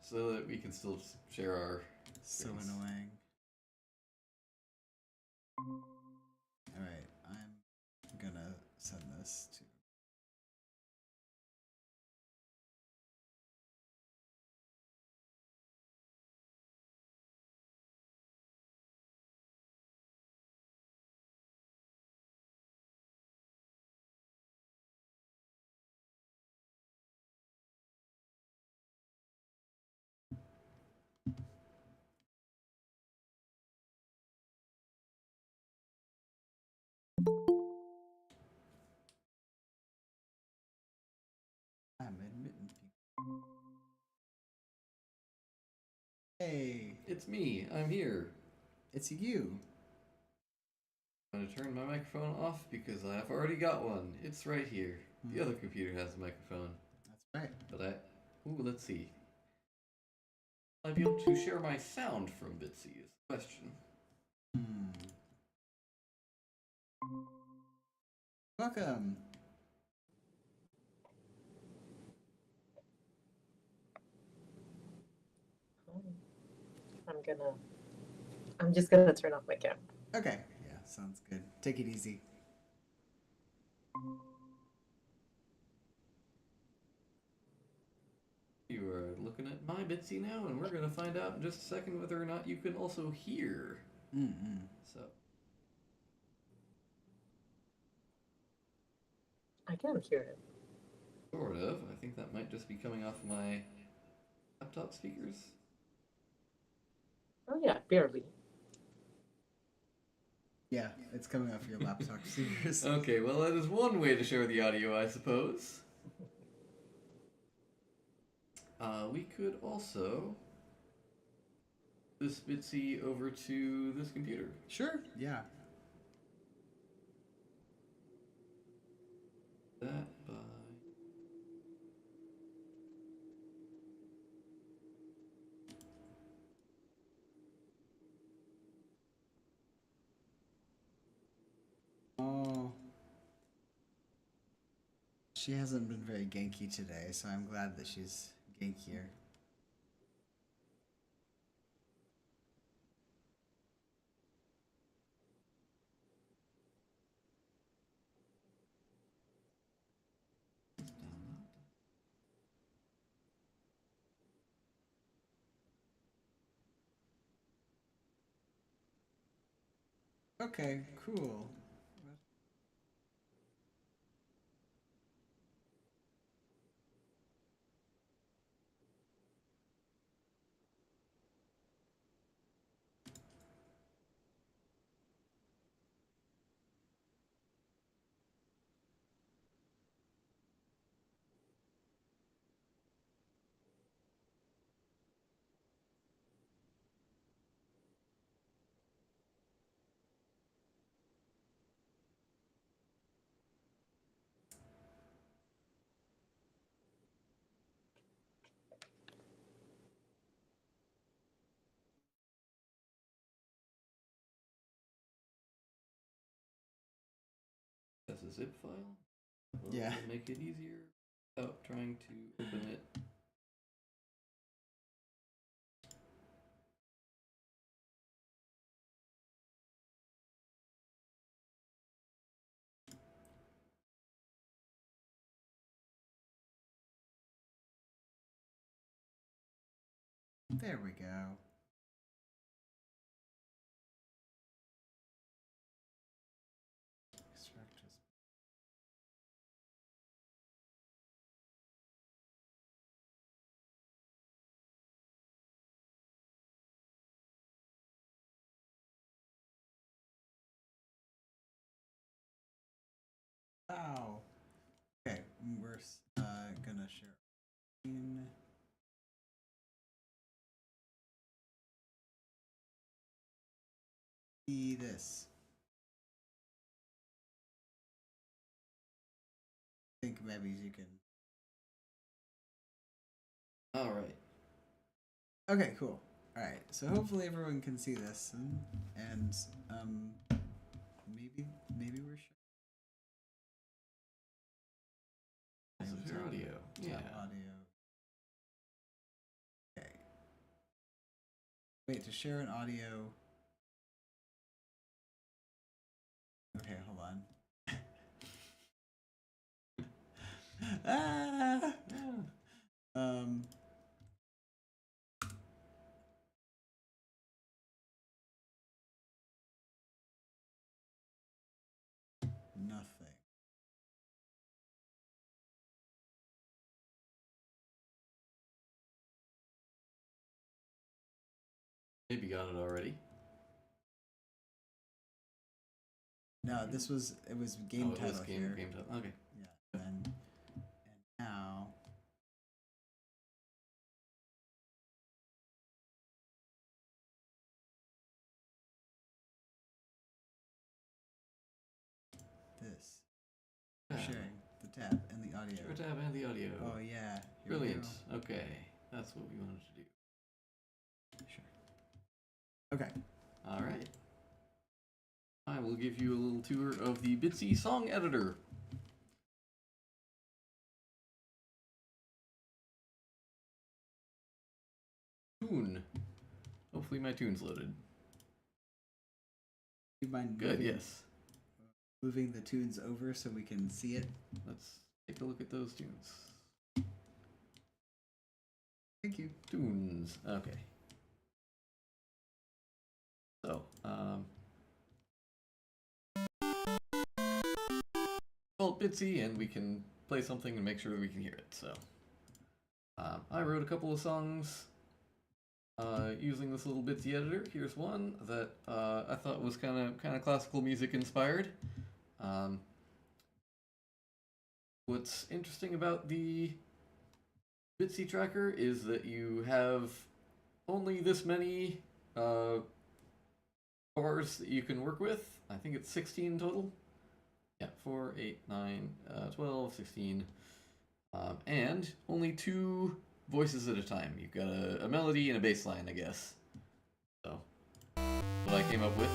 so that we can still share our. So screens. annoying. All right, I'm gonna send this to. I'm admitting people. Hey, It's me. I'm here. it's you. I'm going to turn my microphone off because I've already got one. It's right here. The other computer has a microphone. That's right. But let's see. I'll be able to share my sound from Bitsy is the question. Welcome. I'm just gonna turn off my camera. Okay. Yeah, sounds good. Take it easy. You are looking at my Bitsy now, and we're going to find out in just a second whether or not you can also hear. So. I can hear it. Sort of. I think that might just be coming off my laptop speakers. Oh yeah, barely. Yeah, it's coming off your laptop speakers. Okay, well that is one way to share the audio, I suppose. We could also this Bitsy over to this computer. Sure. Yeah. That by Oh. She hasn't been very Genki today, so I'm glad that she's Genkier. Okay, cool. that's a zip file. Well, Yeah. it'll make it easier without trying to open it. There we go. Extract as- Wow. Okay, we're gonna share. See this. I think maybe you can. All right. Okay, cool. All right, so hopefully everyone can see this, and maybe we're sure. Also share audio. Yeah. Audio. Okay. Wait, to share an audio. Okay, hold on. ah! Um. Nothing. Maybe got it already. No, it was game it title was here. game title. Okay. Yeah, and now. sharing the tab and the audio. Share tab and the audio. Oh yeah. Here we Brilliant. go. Okay, that's what we wanted to do. Sure. Okay. All right. I will give you a little tour of the Bitsy song editor. Tune. Hopefully my tune's loaded. Do you mind Good, moving, yes. moving the tunes over so we can see it? Let's take a look at those tunes. Thank you. Tunes. Okay. So, well, Bitsy, and we can play something and make sure that we can hear it. So, I wrote a couple of songs using this little Bitsy editor. Here's one that I thought was kind of classical music inspired. What's interesting about the Bitsy tracker is that you have only this many bars that you can work with. I think it's 16 total. Yeah, 4, 8, 9, 12, 16. And only 2 voices at a time. You've got a melody and a bass line, I guess. So, what I came up with.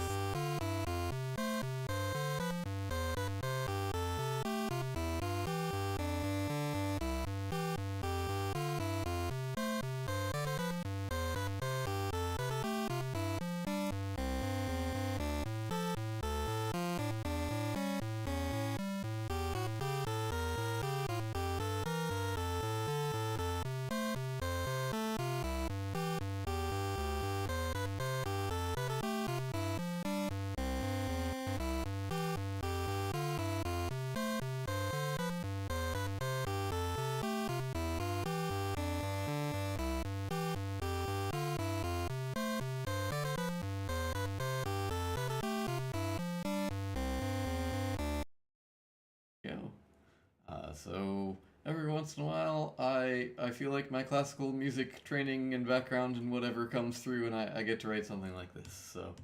So every once in a while, I feel like my classical music training and background and whatever comes through, and I get to write something like this. So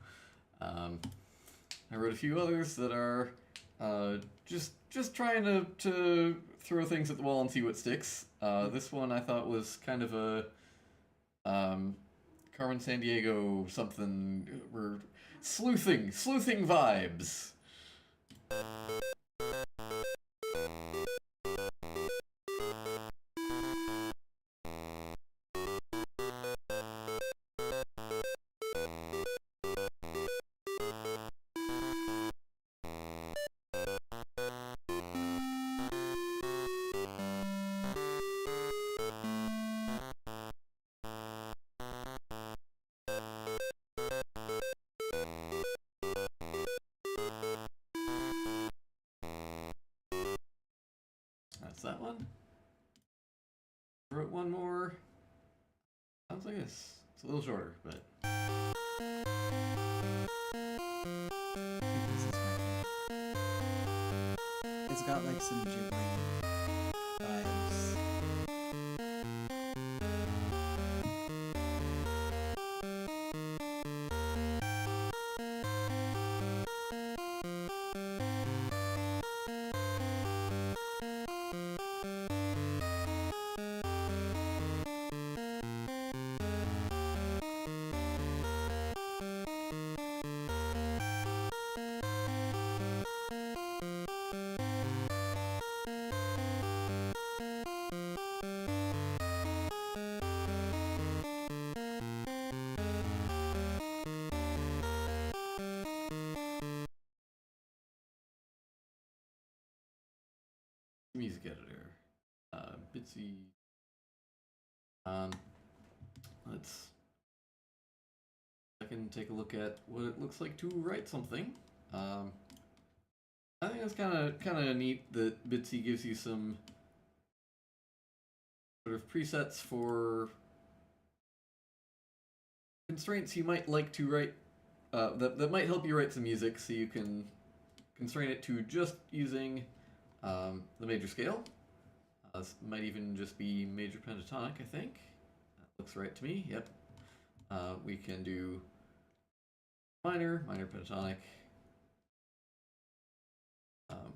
I wrote a few others that are just trying to throw things at the wall and see what sticks. This one I thought was kind of a Carmen Sandiego something. We're sleuthing vibes. That's that one. Wrote one more. Sounds like this. It's a little shorter, but. This is my favorite. It's got like some Ghibli vibes. Music editor. Bitsy. Let's. I can take a look at what it looks like to write something. I think it's kind of neat that Bitsy gives you some sort of presets for constraints you might like to write. That might help you write some music, so you can constrain it to just using the major scale. This might even just be major pentatonic, I think. That looks right to me, yep. We can do minor pentatonic.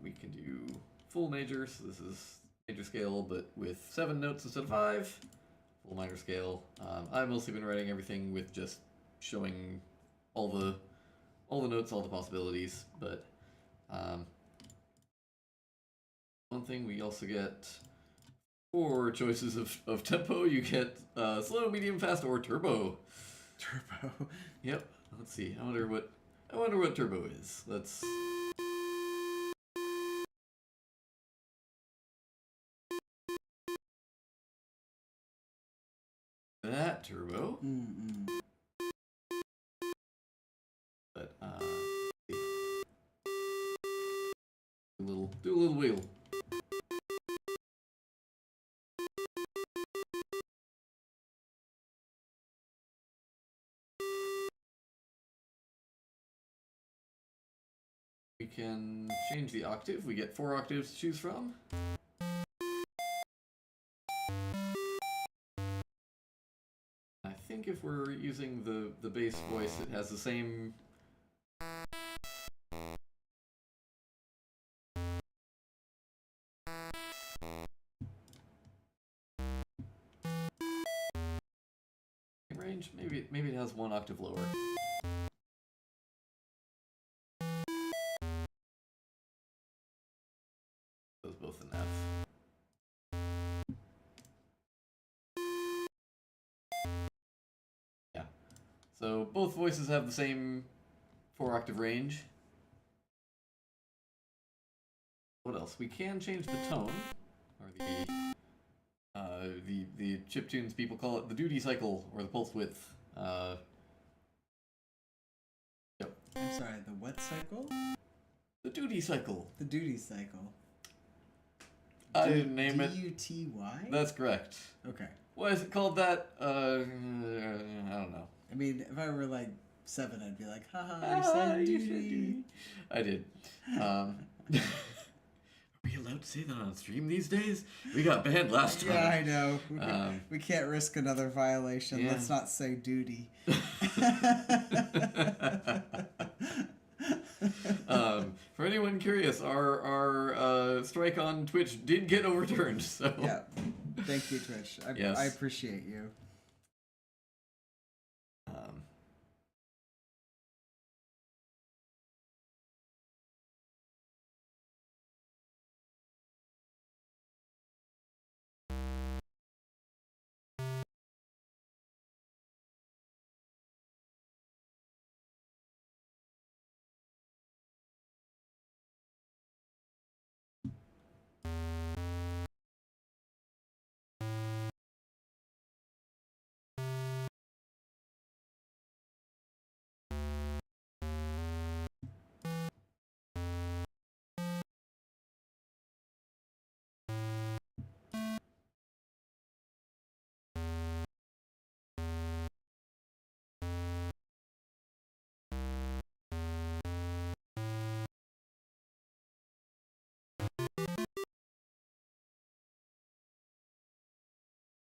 We can do full major, so this is major scale, but with 7 notes instead of 5. Full minor scale. I've mostly been writing everything with just showing all the notes, all the possibilities. But one thing, we also get 4 choices of tempo. You get slow, medium, fast, or turbo. Turbo. Yep. Let's see. I wonder what turbo is. Let's. That turbo. But see. Do a little wheel. We can change the octave. We get 4 octaves to choose from. I think if we're using the bass voice, it has the same. Range. Maybe it has 1 octave lower. Those both in F. Yeah. So both voices have the same 4 octave range. What else? We can change the tone, or the chiptunes people call it the duty cycle or the pulse width. Yep. I'm sorry, the what cycle? The duty cycle. The duty cycle. I didn't name it. D-U-T-Y? That's correct. Okay. Why is it called that? I don't know. I mean, if I were like 7, I'd be like, haha, you said duty. I did. Are we allowed to say that on stream these days? We got banned last time. Yeah, I know. We can't risk another violation. Yeah. Let's not say duty. For anyone curious, our strike on Twitch did get overturned. So Yeah. Thank you, Twitch. Yes. I appreciate you.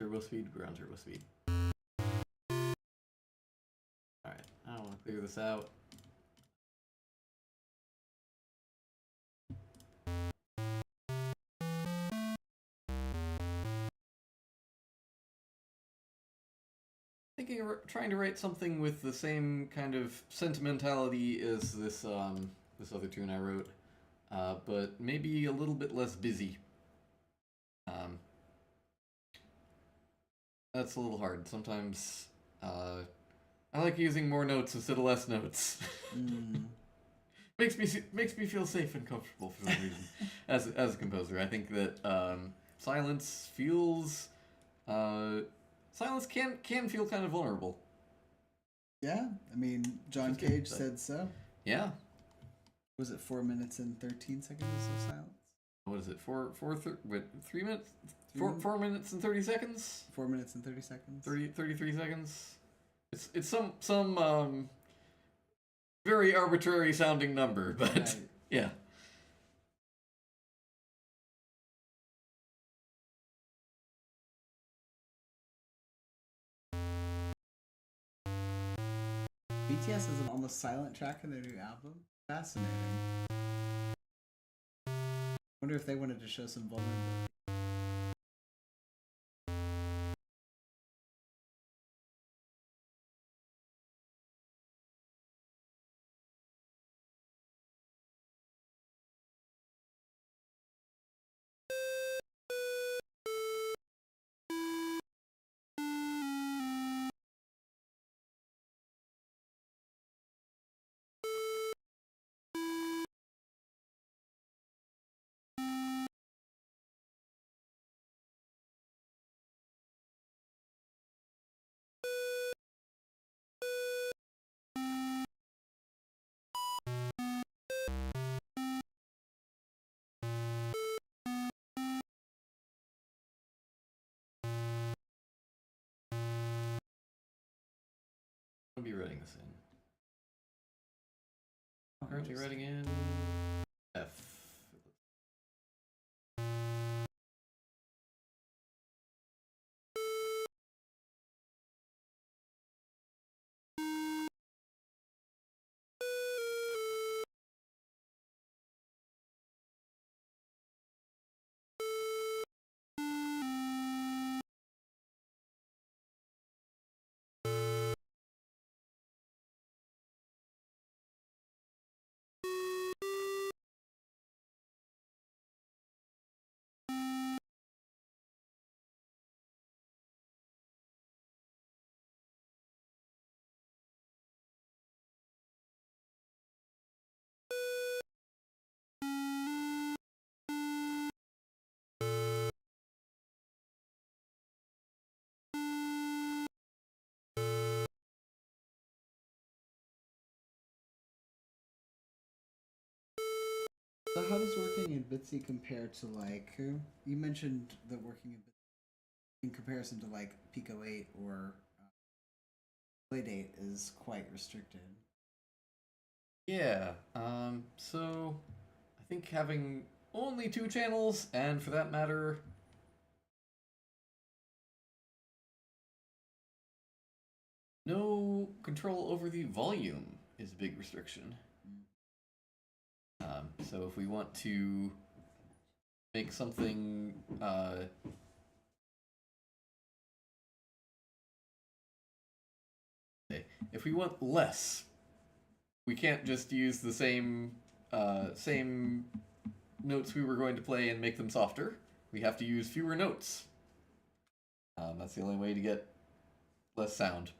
turbo speed, we're on turbo speed. Alright, I want to clear this out. Thinking of trying to write something with the same kind of sentimentality as this this other tune I wrote, but maybe a little bit less busy. That's a little hard. Sometimes I like using more notes instead of less notes. Makes me feel safe and comfortable for some reason. As a composer, I think that silence feels silence can feel kind of vulnerable. Yeah, I mean, John Cage said so. Yeah. Was it 4 minutes and 13 seconds of silence? What is it? 3 minutes? 3 4 minutes and 30 seconds? 4 minutes and 30 seconds. 33 seconds. It's some very arbitrary sounding number, but Right. yeah. BTS has an almost silent track in their new album. Fascinating. wonder if they wanted to show some vulnerability. I'll be writing this in. Currently writing in F. So how does working in Bitsy compare to like you mentioned that working in comparison to like Pico 8 or Playdate is quite restricted. Yeah, so I think having only 2 channels, and for that matter, no control over the volume is a big restriction. So if we want to make something if we want less, we can't just use the same same notes we were going to play and make them softer. We have to use fewer notes. That's the only way to get less sound.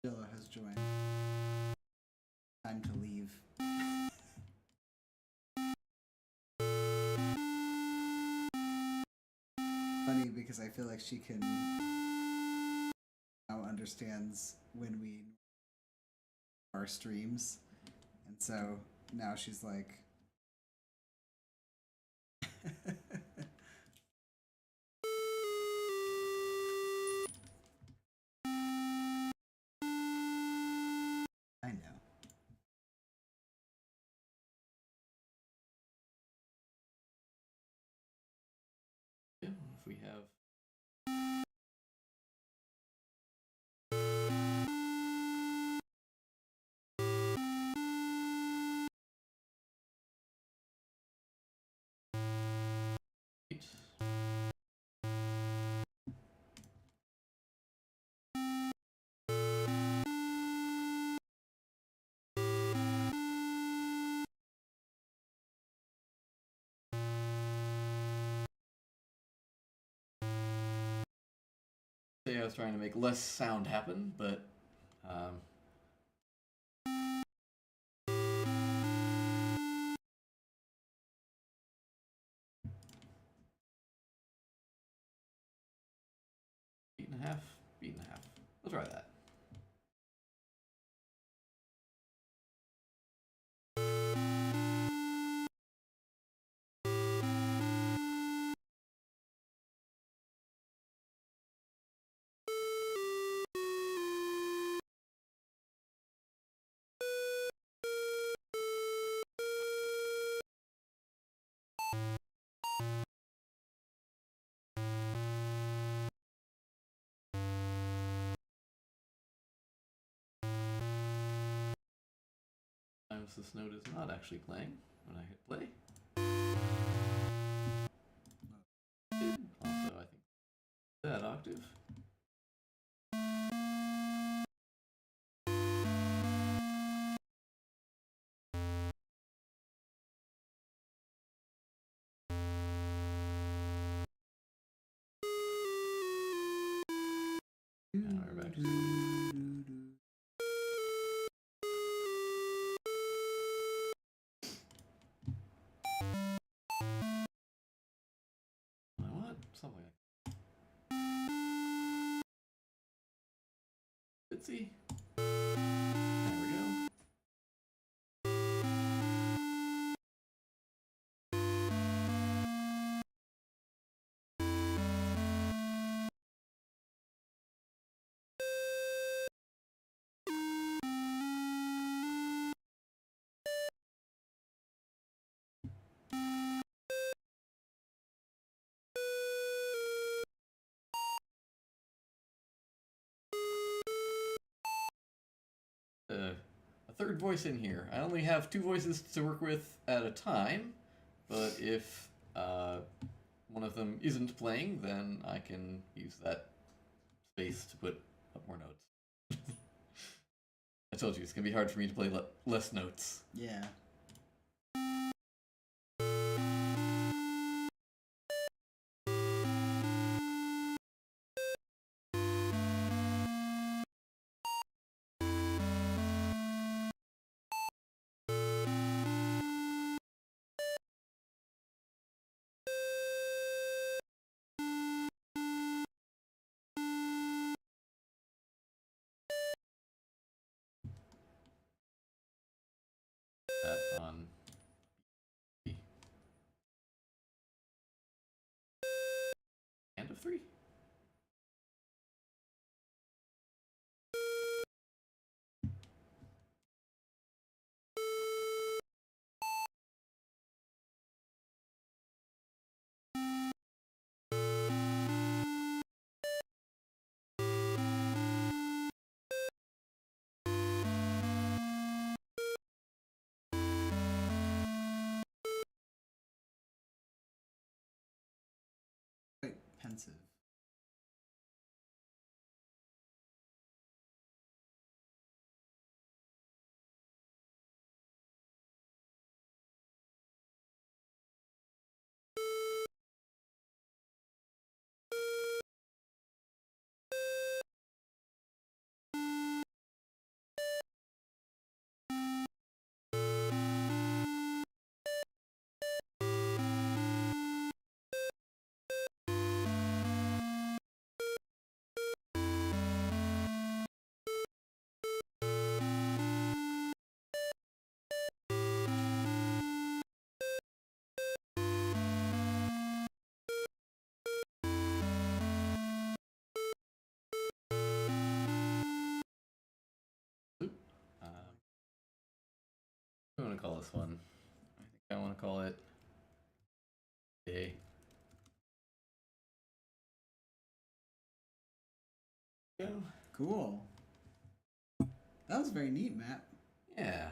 Dilla has joined. Time to leave. Funny because I feel like she can now understands when we our streams, and so now she's like I know. Yeah, if we have say I was trying to make less sound happen, but um, beat and a half, beat and a half. We'll try that. Sometimes this note is not actually playing when I hit play. Also, I think that octave. Now we're back to I want something like Bitsy. There we go. A third voice in here. I only have 2 voices to work with at a time, but if one of them isn't playing, then I can use that space to put up more notes. I told you, it's going to be hard for me to play less notes. Yeah. That on end of 3. Quite pensive. What do I want to call this one? I think I want to call it a. Go. Cool. That was very neat, Matt. Yeah.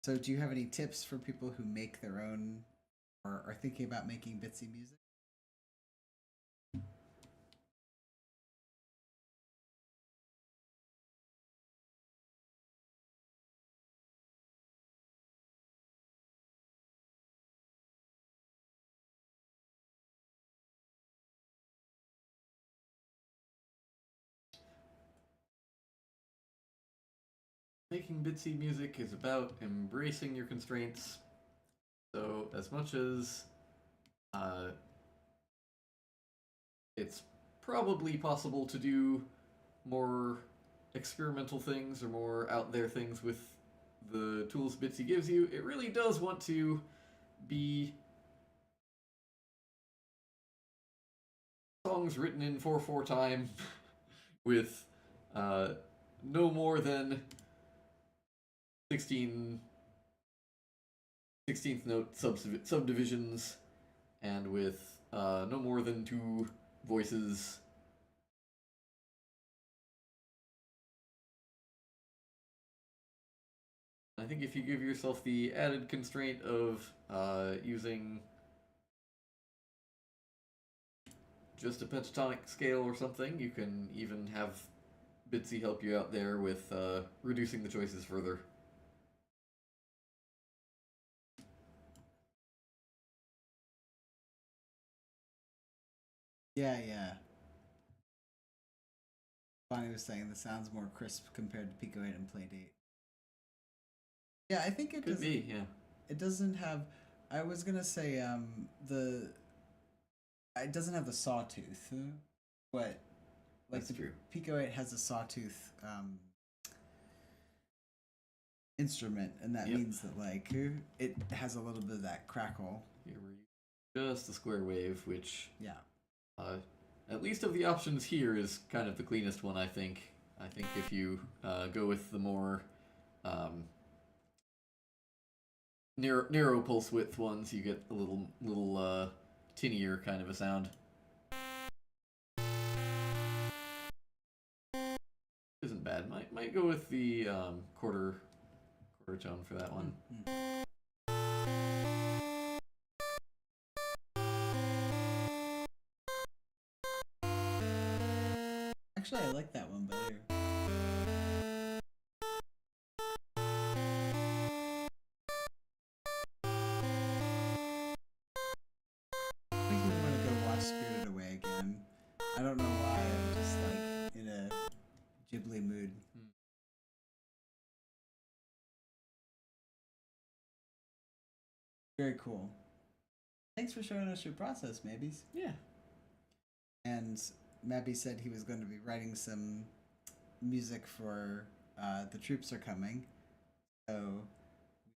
So, do you have any tips for people who make their own or are thinking about making Bitsy music? Making Bitsy music is about embracing your constraints. So, as much as it's probably possible to do more experimental things or more out there things with the tools Bitsy gives you, it really does want to be songs written in 4/4 time with no more than 16th note subdivisions and with no more than 2 voices. I think if you give yourself the added constraint of using just a pentatonic scale or something, you can even have Bitsy help you out there with reducing the choices further. Yeah, yeah. Bonnie was saying the sound's more crisp compared to Pico 8 and Playdate. Yeah, I think it Could doesn't. be, yeah. It doesn't have. I was gonna say the. It doesn't have the sawtooth. What? Like That's the true. Pico 8 has a sawtooth instrument, and that Yep. means that like it has a little bit of that crackle. Here we're just a square wave, which Yeah. at least of the options here is kind of the cleanest one, I think. I think if you go with the more narrow pulse width ones, you get a little tinnier kind of a sound. Isn't bad. Might go with the quarter tone for that one. Actually, I like that one better. I think we want to go watch Spirited Away again. I don't know why. I'm just like in a Ghibli mood. Very cool. Thanks for showing us your process, Mabbies. Yeah. And Mabby said he was going to be writing some music for The Troops Are Coming. So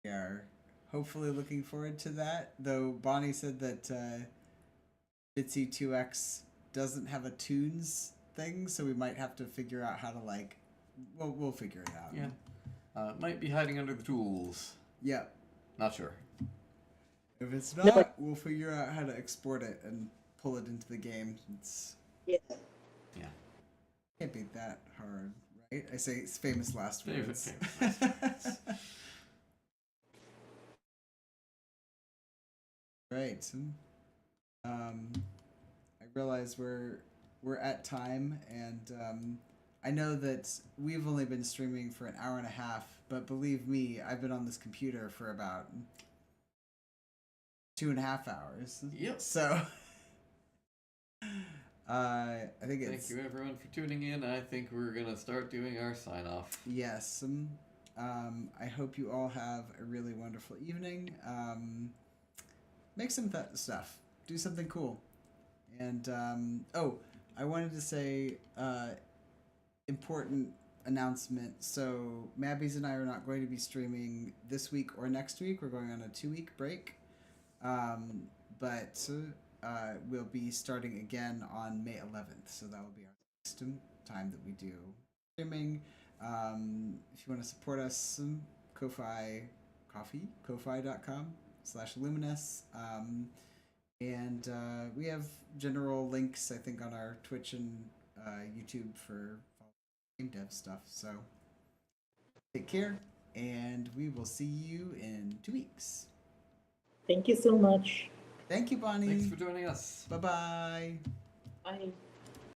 we are hopefully looking forward to that. Though Bonnie said that Bitsy 2X doesn't have a tunes thing, so we might have to figure out how to like. We'll figure it out. Yeah. Might be hiding under the tools. Yep. Not sure. If it's not, we'll figure out how to export it and pull it into the game. It's Yeah. Yeah. can't be that hard, right? I say it's famous last words. Famous last words. Right. I realize we're at time, and I know that we've only been streaming for an hour and a half, but believe me, I've been on this computer for about 2.5 hours. Yep. So I think it's. Thank you everyone for tuning in. I think we're gonna start doing our sign off. Yes. I hope you all have a really wonderful evening. Make some stuff. Do something cool. And I wanted to say important announcement. So Mabbies and I are not going to be streaming this week or next week. We're going on a 2-week break. But we'll be starting again on May 11th. So that will be our next time that we do streaming. If you want to support us, ko-fi.com/luminous. And we have general links, I think, on our Twitch and YouTube for game dev stuff. So take care, and we will see you in 2 weeks. Thank you so much. Thank you, Bonnie. Thanks for joining us. Bye-bye. Bye.